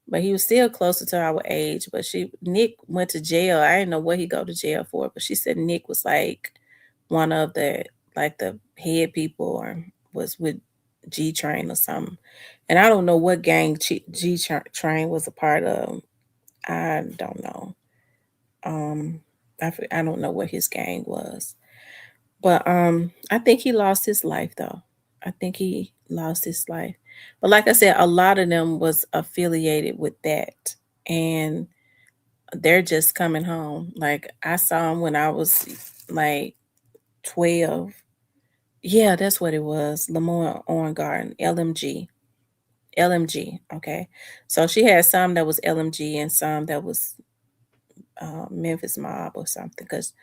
but he was still closer to our age. But Nick went to jail. I didn't know what he go to jail for, but she said Nick was like one of the, like the head people, or was with G Train or something. And I don't know what gang G Train was a part of. I don't know. Um, I don't know what his gang was, but I think he lost his life though. I think he lost his life. But like I said, a lot of them was affiliated with that, and they're just coming home. Like I saw them when I was like 12. Yeah, that's what it was. Lamont Owen Garden, LMG. LMG. Okay. So she had some that was LMG and some that was Memphis Mob or something. Because,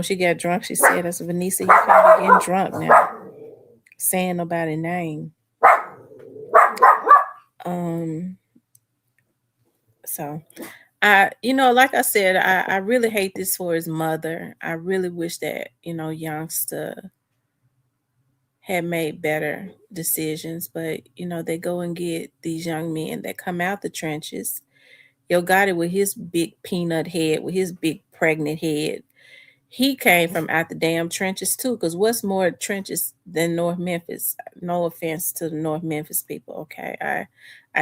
she got drunk. She said, "That's Vanessa, you can't be getting drunk now, saying nobody's name." Um, so like I said, I really hate this for his mother. I really wish that, Youngster had made better decisions, but they go and get these young men that come out the trenches. Yo Gotti with his big peanut head, with his big pregnant head. He came from out the damn trenches too, because what's more trenches than North Memphis? No offense to the North Memphis people, okay? I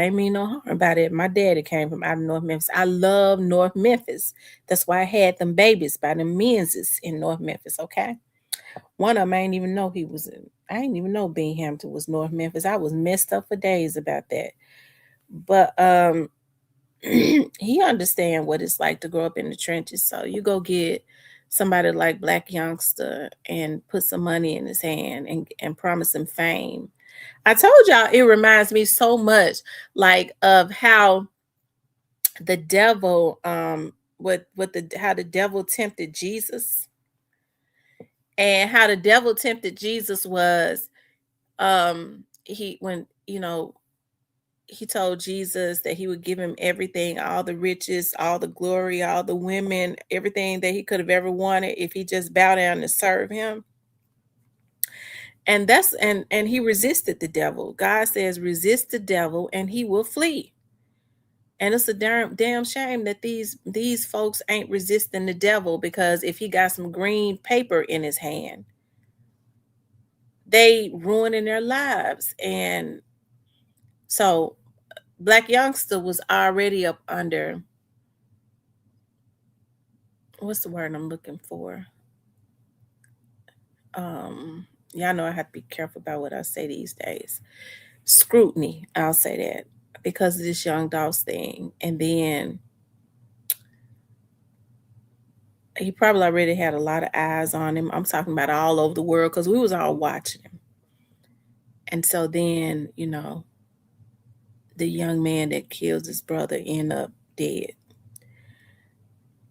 ain't mean no harm about it. My daddy came from out of North Memphis. I love North Memphis. That's why I had them babies by the Menses in North Memphis, okay? One of them I didn't even know he was in. I didn't even know Binghamton was North Memphis. I was messed up for days about that. But he understand what it's like to grow up in the trenches. So you go get somebody like Black Youngster and put some money in his hand and promise him fame. I told y'all it reminds me so much like of how the devil what the how the devil tempted Jesus, and how the devil tempted Jesus was he when he told Jesus that he would give him everything, all the riches, all the glory, all the women, everything that he could have ever wanted if he just bowed down and serve him. And he resisted the devil. God says, resist the devil and he will flee. And it's a damn shame that these folks ain't resisting the devil, because if he got some green paper in his hand, they ruining their lives. And so Black Youngster was already up under, what's the word I'm looking for? Y'all know I have to be careful about what I say these days. Scrutiny, I'll say that, because of this Young Dolph's thing. And then he probably already had a lot of eyes on him. I'm talking about all over the world, because we was all watching him. And so then, the young man that kills his brother end up dead.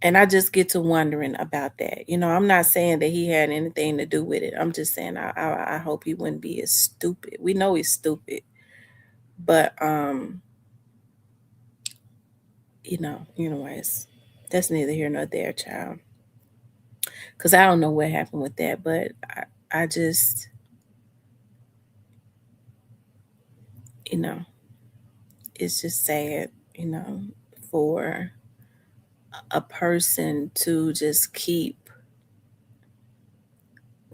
And I just get to wondering about that. I'm not saying that he had anything to do with it. I'm just saying I hope he wouldn't be as stupid. We know he's stupid. But anyways, that's neither here nor there, child. Because I don't know what happened with that, but I just, it's just sad, for a person to just keep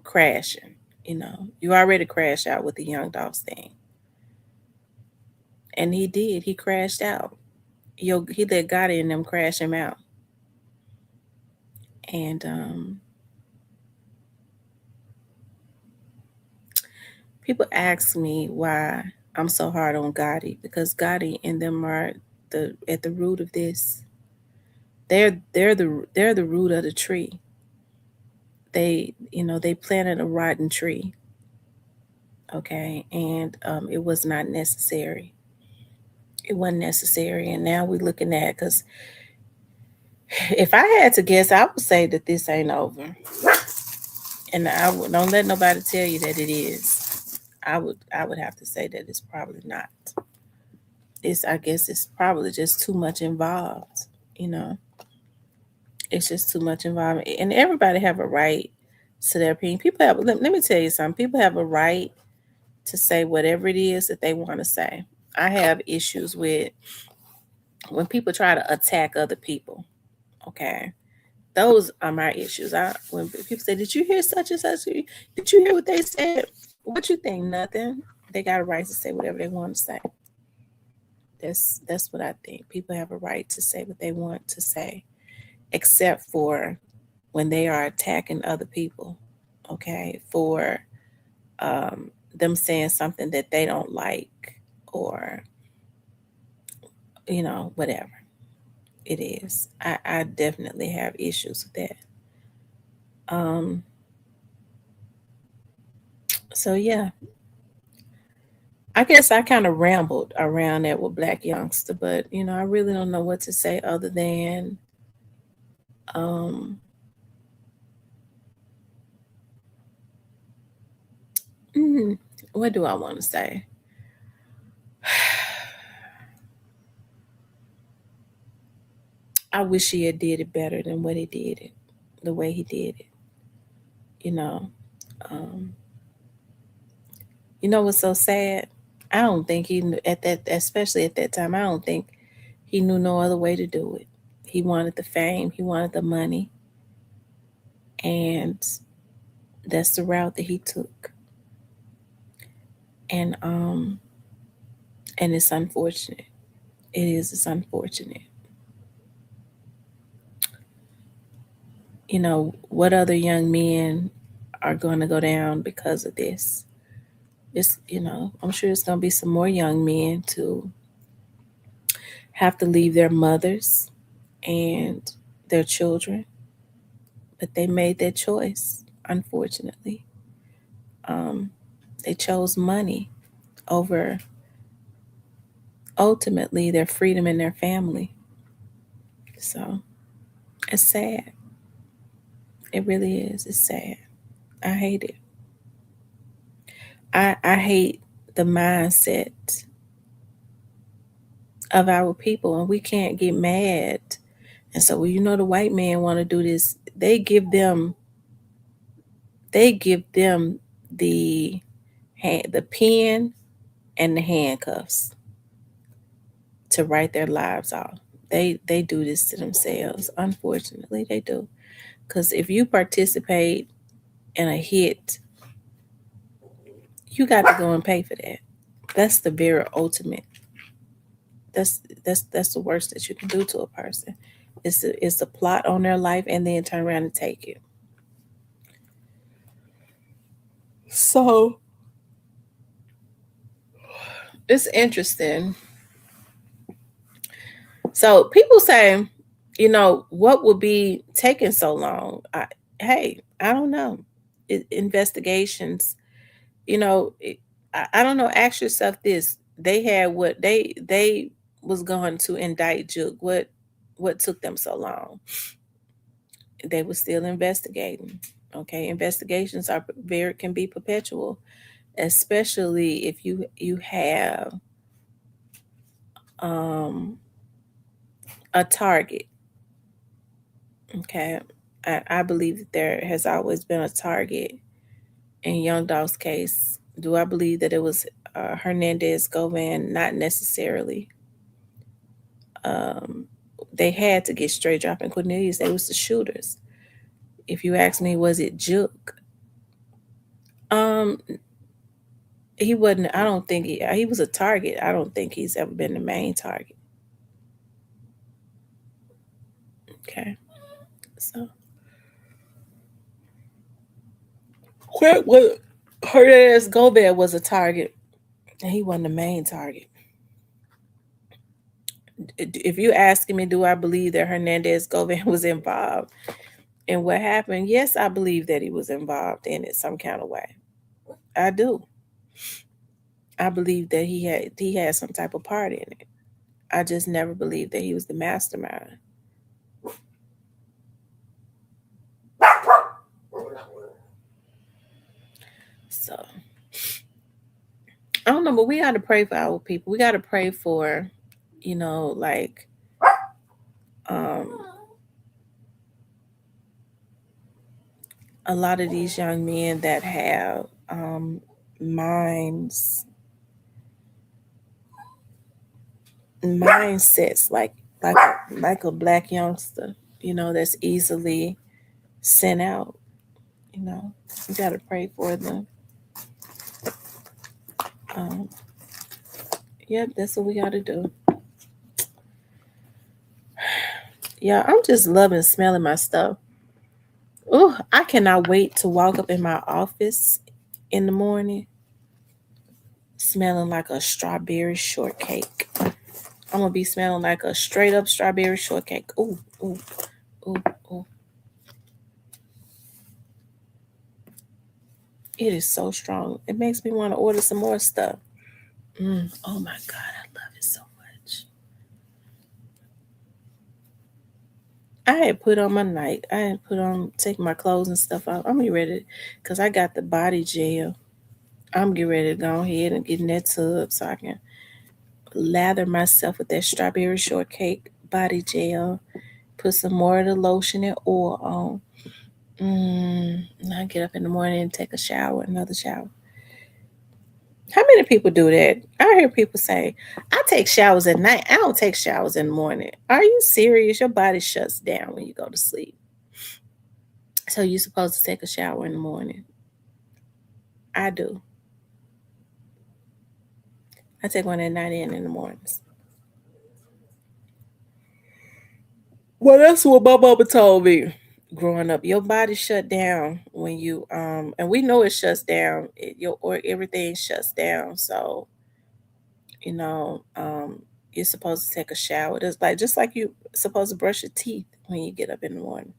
crashing. You already crashed out with the Young Dolph's thing. And he did. He crashed out. He let Gotti and them crash him out. And people ask me why I'm so hard on Gotti, because Gotti and them are at the root of this. they're the root of the tree. They planted a rotten tree, okay, and it was not necessary. It wasn't necessary, and now we're looking at, because if I had to guess, I would say that this ain't over, and don't let nobody tell you that it is. I would have to say that it's probably not. I guess it's probably just too much involved. You know, it's just too much involvement, and everybody have a right to their opinion. People have. Let me tell you something. People have a right to say whatever it is that they want to say. I have issues with when people try to attack other people. Okay, those are my issues. When people say, "Did you hear such and such? Did you hear what they said?" What you think? Nothing. They got a right to say whatever they want to say. That's what I think. People have a right to say what they want to say, except for when they are attacking other people. Okay, for them saying something that they don't like, or whatever it is. I definitely have issues with that. So yeah, I guess I kind of rambled around that with Black Youngster, but I really don't know what to say other than um what do I want to say? I wish he had did it better than what he did it, the way he did it. You know, um, what's so sad? I don't think he knew at that, especially at that time. I don't think he knew no other way to do it. He wanted the fame, he wanted the money, and that's the route that he took. And it's unfortunate. It's unfortunate. What other young men are going to go down because of this? I'm sure it's going to be some more young men to have to leave their mothers and their children, but they made their choice, unfortunately. They chose money over, ultimately, their freedom and their family. So it's sad. It really is. It's sad. I hate it. I hate the mindset of our people, and we can't get mad. And so, the white man want to do this. They give them the pen and the handcuffs to write their lives off. They do this to themselves. Unfortunately, they do. Because if you participate in a hit, you got to go and pay for that. That's the very ultimate. That's the worst that you can do to a person. It's a plot on their life and then turn around and take it. So it's interesting. So people say, what would be taking so long? I don't know. Investigations, I don't know. Ask yourself this: they had what they was going to indict Juke. What took them so long? They were still investigating. Okay, investigations can be perpetual, especially if you have a target. Okay, I believe that there has always been a target in Young Dolph's case. Do I believe that it was Hernandez Govan? Not necessarily. They had to get straight dropping Cornelius. They was the shooters. If you ask me, was it Juke? He wasn't. I don't think he was a target. I don't think he's ever been the main target. Okay, so what Hernandez Govan was a target, and he wasn't the main target. If you asking me, do I believe that Hernandez Govan was involved in what happened? Yes, I believe that he was involved in it some kind of way. I do. I believe that he had some type of part in it. I just never believed that he was the mastermind. So I don't know, but we got to pray for our people. We got to pray for, like, um, a lot of these young men that have minds, mindsets like a black youngster, that's easily sent out. We got to pray for them. Um, yep, that's what we got to do. Yeah, I'm just loving smelling my stuff. Oh, I cannot wait to walk up in my office in the morning smelling like a strawberry shortcake. I'm gonna be smelling like a straight up strawberry shortcake. Ooh, ooh, ooh, ooh. It is so strong. It makes me want to order some more stuff. Oh my God, I love it so much. I had put on my night. I had take my clothes and stuff out. I'm getting ready because I got the body gel. I'm getting ready to go ahead and get in that tub so I can lather myself with that strawberry shortcake body gel. Put some more of the lotion and oil on. And I get up in the morning and take a shower, another shower. How many people do that? I hear people say, I take showers at night. I don't take showers in the morning. Are you serious? Your body shuts down when you go to sleep. So you're supposed to take a shower in the morning. I do. I take one at night and in the mornings. Well, that's what my mama told me growing up. Your body shut down when you and we know it shuts down. Or everything shuts down. So, you know, you're supposed to take a shower. It's like just like you supposed to brush your teeth when you get up in the morning.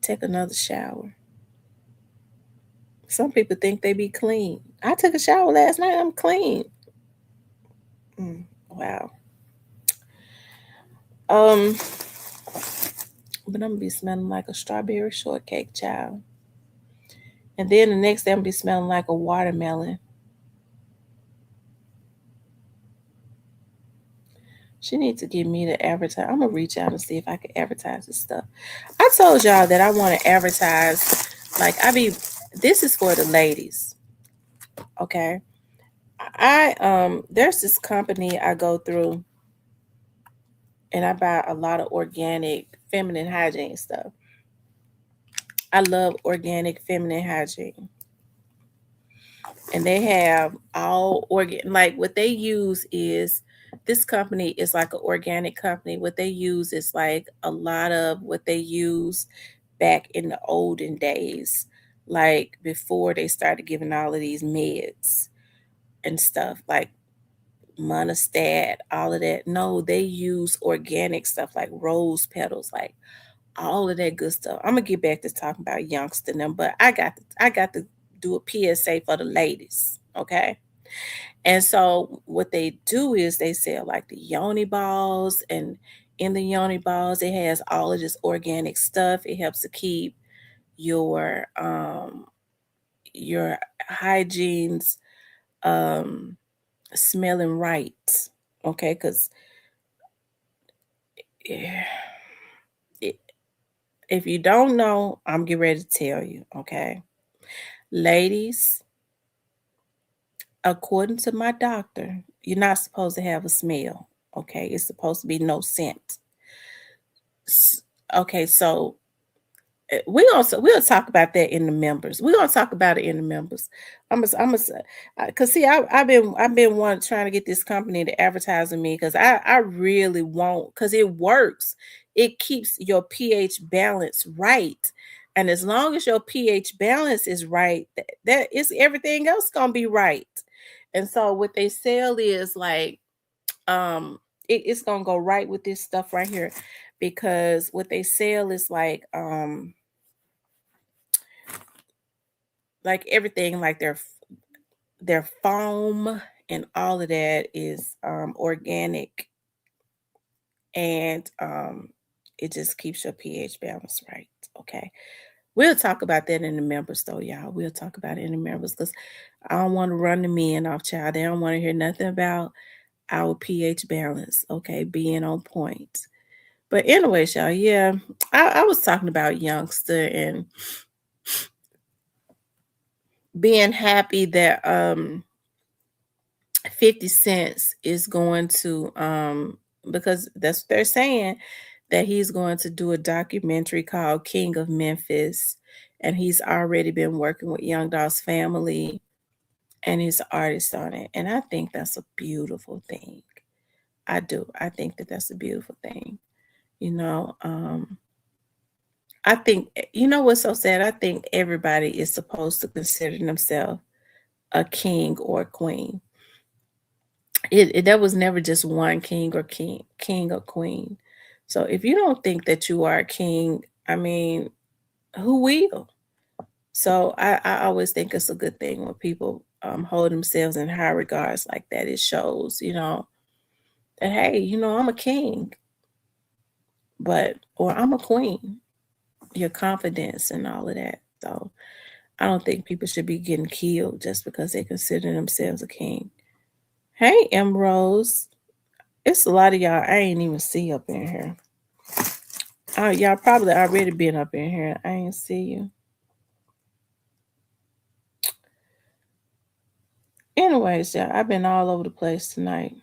Take another shower. Some people think they be clean. I took a shower last night. I'm clean. Wow. Um, but I'm gonna be smelling like a strawberry shortcake, child. And then the next day I'm gonna be smelling like a watermelon. She needs to give me the advertise. I'm gonna reach out and see if I can advertise this stuff. I told y'all that I want to advertise. Like this is for the ladies. Okay. There's this company I go through and I buy a lot of organic feminine hygiene stuff. I love organic feminine hygiene. And they have all like what they use is this company is like an organic company. What they use is like a lot of what they use back in the olden days, like before they started giving all of these meds and stuff like Monistat, all of that. No, they use organic stuff like rose petals, like all of that good stuff. I'm gonna get back to talking about youngster them, but I got to do a PSA for the ladies, okay? And so what they do is they sell like the yoni balls, and in the yoni balls it has all of this organic stuff. It helps to keep your hygienes smelling right, okay? Because if you don't know, I'm getting ready to tell you, okay? Ladies, according to my doctor, you're not supposed to have a smell, okay? It's supposed to be no scent. Okay, so we'll talk about that in the members. We're gonna talk about it in the members. I'm gonna cause see, I've been trying to get this company to advertise with me because I really want because it works. It keeps your pH balance right, and as long as your pH balance is right, that is everything else gonna be right. And so what they sell is like it's gonna go right with this stuff right here, because what they sell is like everything, like their foam and all of that is organic, and it just keeps your pH balance right. Okay. We'll talk about that in the members though, y'all. We'll talk about it in the members because I don't want to run the men off, child. They don't want to hear nothing about our pH balance, okay, being on point. But anyways, y'all, yeah, I was talking about youngster and being happy that 50 cents is going to because that's what they're saying, that he's going to do a documentary called King of Memphis, and he's already been working with Young Dolph's family and he's an artist on it. And I think that's a beautiful thing. I do. I think that that's a beautiful thing. You know, I think, you know what's so sad? I think everybody is supposed to consider themselves a king or a queen. That was never just one king or queen. So if you don't think that you are a king, I mean, who will? So I always think it's a good thing when people hold themselves in high regards like that. It shows, that hey, I'm a king, or I'm a queen. Your confidence and all of that. So I don't think people should be getting killed just because they consider themselves a king. Hey, M Rose. It's a lot of y'all I ain't even see up in here. Y'all probably already been up in here. I ain't see you. Anyways, yeah, I've been all over the place tonight.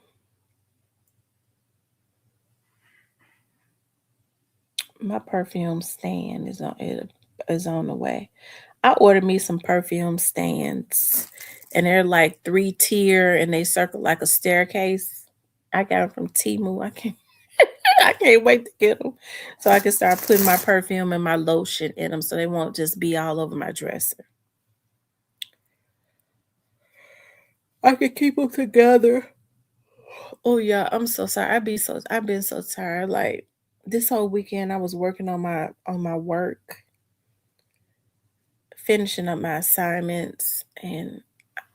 My perfume stand is on the way. I ordered me some perfume stands, and they're like 3-tier, and they circle like a staircase. I got them from Temu. I can't wait to get them, so I can start putting my perfume and my lotion in them, so they won't just be all over my dresser. I can keep them together. Oh yeah, I'm so sorry. I've been so tired. Like this whole weekend, I was working on my work, finishing up my assignments, and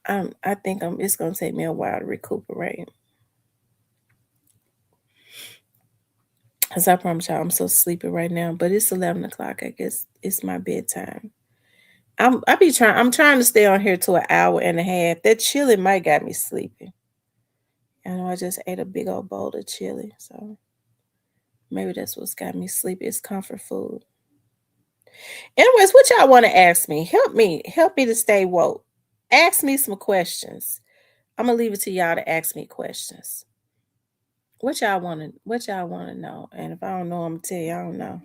I think it's gonna take me a while to recuperate. Cause I promise y'all, I'm so sleepy right now. But it's 11 o'clock. I guess it's my bedtime. I'm trying to stay on here to an hour and a half. That chili might got me sleepy. I know I just ate a big old bowl of chili, so maybe that's what's got me sleepy. It's comfort food. Anyways, what y'all want to ask me? Help me to stay woke. Ask me some questions. I'm gonna leave it to y'all to ask me questions. What y'all wanna know? And if I don't know, I'm gonna tell you I don't know.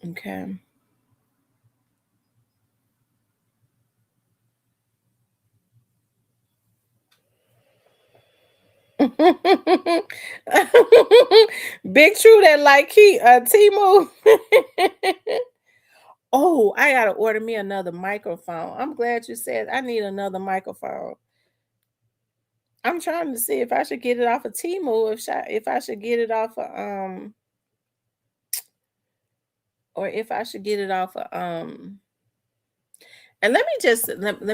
Okay. Big True that like Timu. Oh, I gotta order me another microphone. I'm glad you said I need another microphone. I'm trying to see if I should get it off of Timu, if I should get it off of or if I should get it off of and let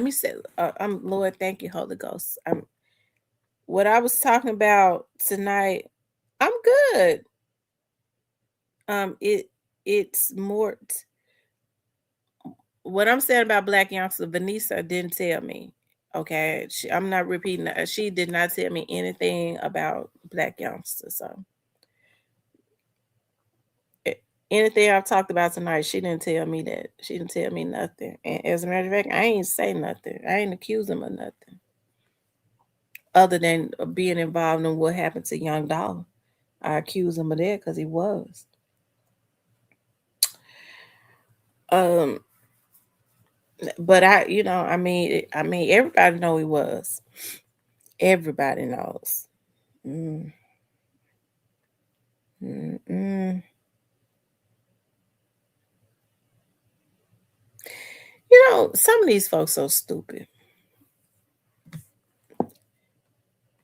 me say I'm Lord, thank you, Holy Ghost. What I was talking about tonight, I'm good. It's more what I'm saying about Black Youngster. Vanessa didn't tell me. Okay, I'm not repeating that. She did not tell me anything about Black Youngster. So anything I've talked about tonight, she didn't tell me that. She didn't tell me nothing. And as a matter of fact, I ain't say nothing. I ain't accuse him of nothing other than being involved in what happened to Young Dolph. I accuse him of that because he was. Um, but I mean, everybody know he was. Everybody knows. Mm, mm, mm. Some of these folks so stupid.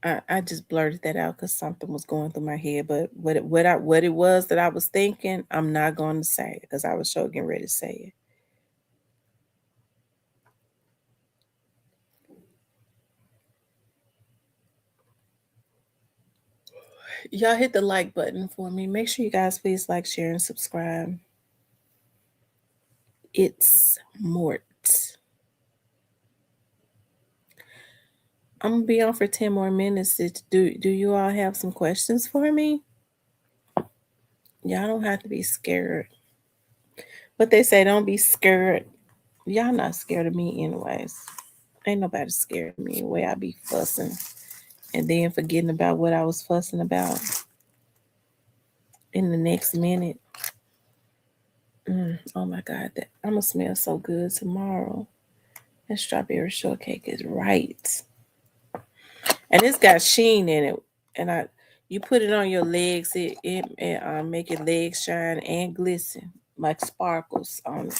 I just blurted that out because something was going through my head. But what it was that I was thinking, I'm not going to say because I was sure getting ready to say it. Y'all hit the like button for me. Make sure you guys please like, share, and subscribe. It's Mort. I'm gonna be on for 10 more minutes. Do you all have some questions for me? Y'all don't have to be scared. But they say don't be scared. Y'all not scared of me anyways. Ain't nobody scared of me the way I be fussing and then forgetting about what I was fussing about in the next minute. Oh my God, I'm gonna smell so good tomorrow. That strawberry shortcake is right. And it's got sheen in it. And you put it on your legs, it make your legs shine and glisten like sparkles on it.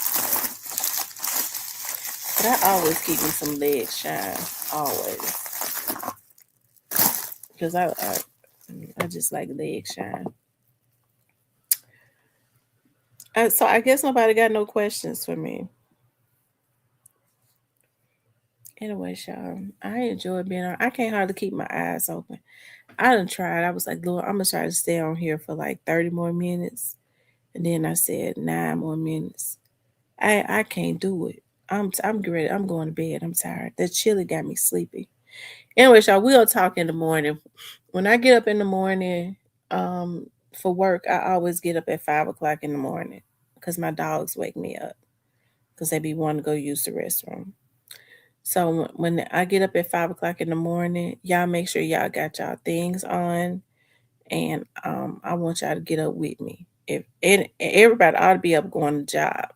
But I always keep me some leg shine, always, because I just like leg shine. So I guess nobody got no questions for me. Anyway, y'all, I enjoy being on. I can't hardly keep my eyes open. I done tried. I was like, Lord, I'm gonna try to stay on here for like 30 more minutes, and then I said 9 more minutes. I can't do it. I'm ready. I'm going to bed. I'm tired. That chili got me sleepy. Anyway, y'all, we'll talk in the morning. When I get up in the morning, for work, I always get up at 5 o'clock in the morning because my dogs wake me up because they be wanting to go use the restroom. So when I get up at 5 o'clock in the morning, y'all make sure y'all got y'all things on, and I want y'all to get up with me. If and everybody ought to be up going to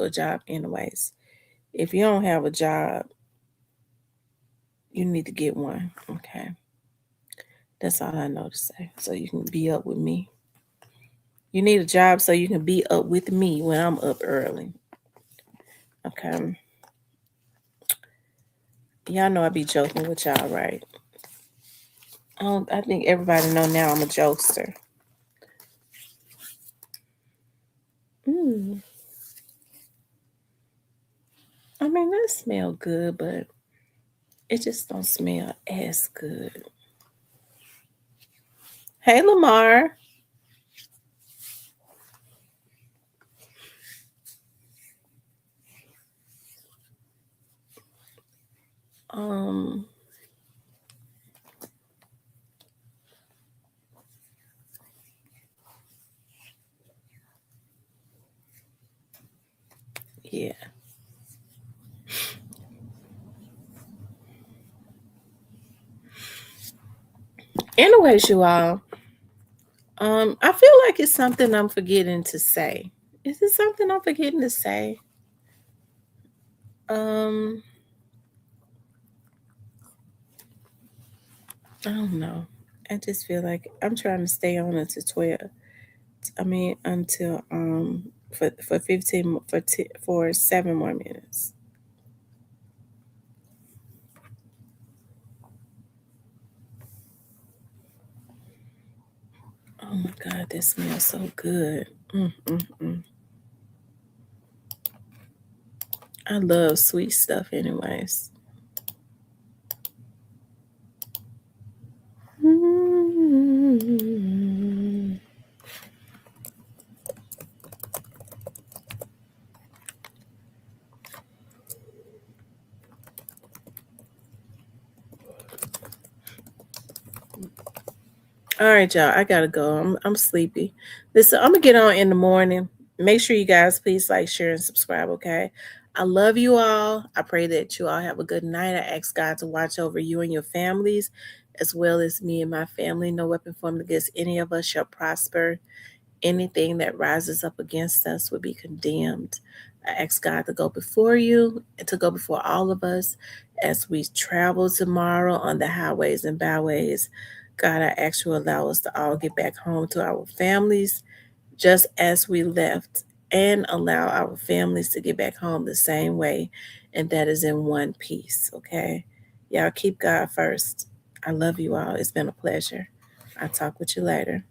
a job anyways. If you don't have a job, you need to get one. Okay. That's all I know to say. So you can be up with me. You need a job so you can be up with me when I'm up early. Okay. Y'all know I be joking with y'all, right? I think everybody know now I'm a jokester. Mm. I mean, that smell good, but it just don't smell as good. Hey, Lamar. Um, yeah. Anyways, you all, I feel like it's something I'm forgetting to say. Is it something I'm forgetting to say? Um, I don't know. I just feel like I'm trying to stay on until 12. I mean, until for 15 for 7 more minutes. Oh my God, this smells so good. Mm. I love sweet stuff, anyways. Mm. All right, y'all. I gotta go. I'm sleepy. Listen, I'm gonna get on in the morning. Make sure you guys please like, share, and subscribe. Okay. I love you all. I pray that you all have a good night. I ask God to watch over you and your families, as well as me and my family. No weapon formed against any of us shall prosper. Anything that rises up against us will be condemned. I ask God to go before you and to go before all of us as we travel tomorrow on the highways and byways. God, I ask you to allow us to all get back home to our families just as we left, and allow our families to get back home the same way, and that is in one piece. Okay. Y'all keep God first. I love you all. It's been a pleasure. I'll talk with you later.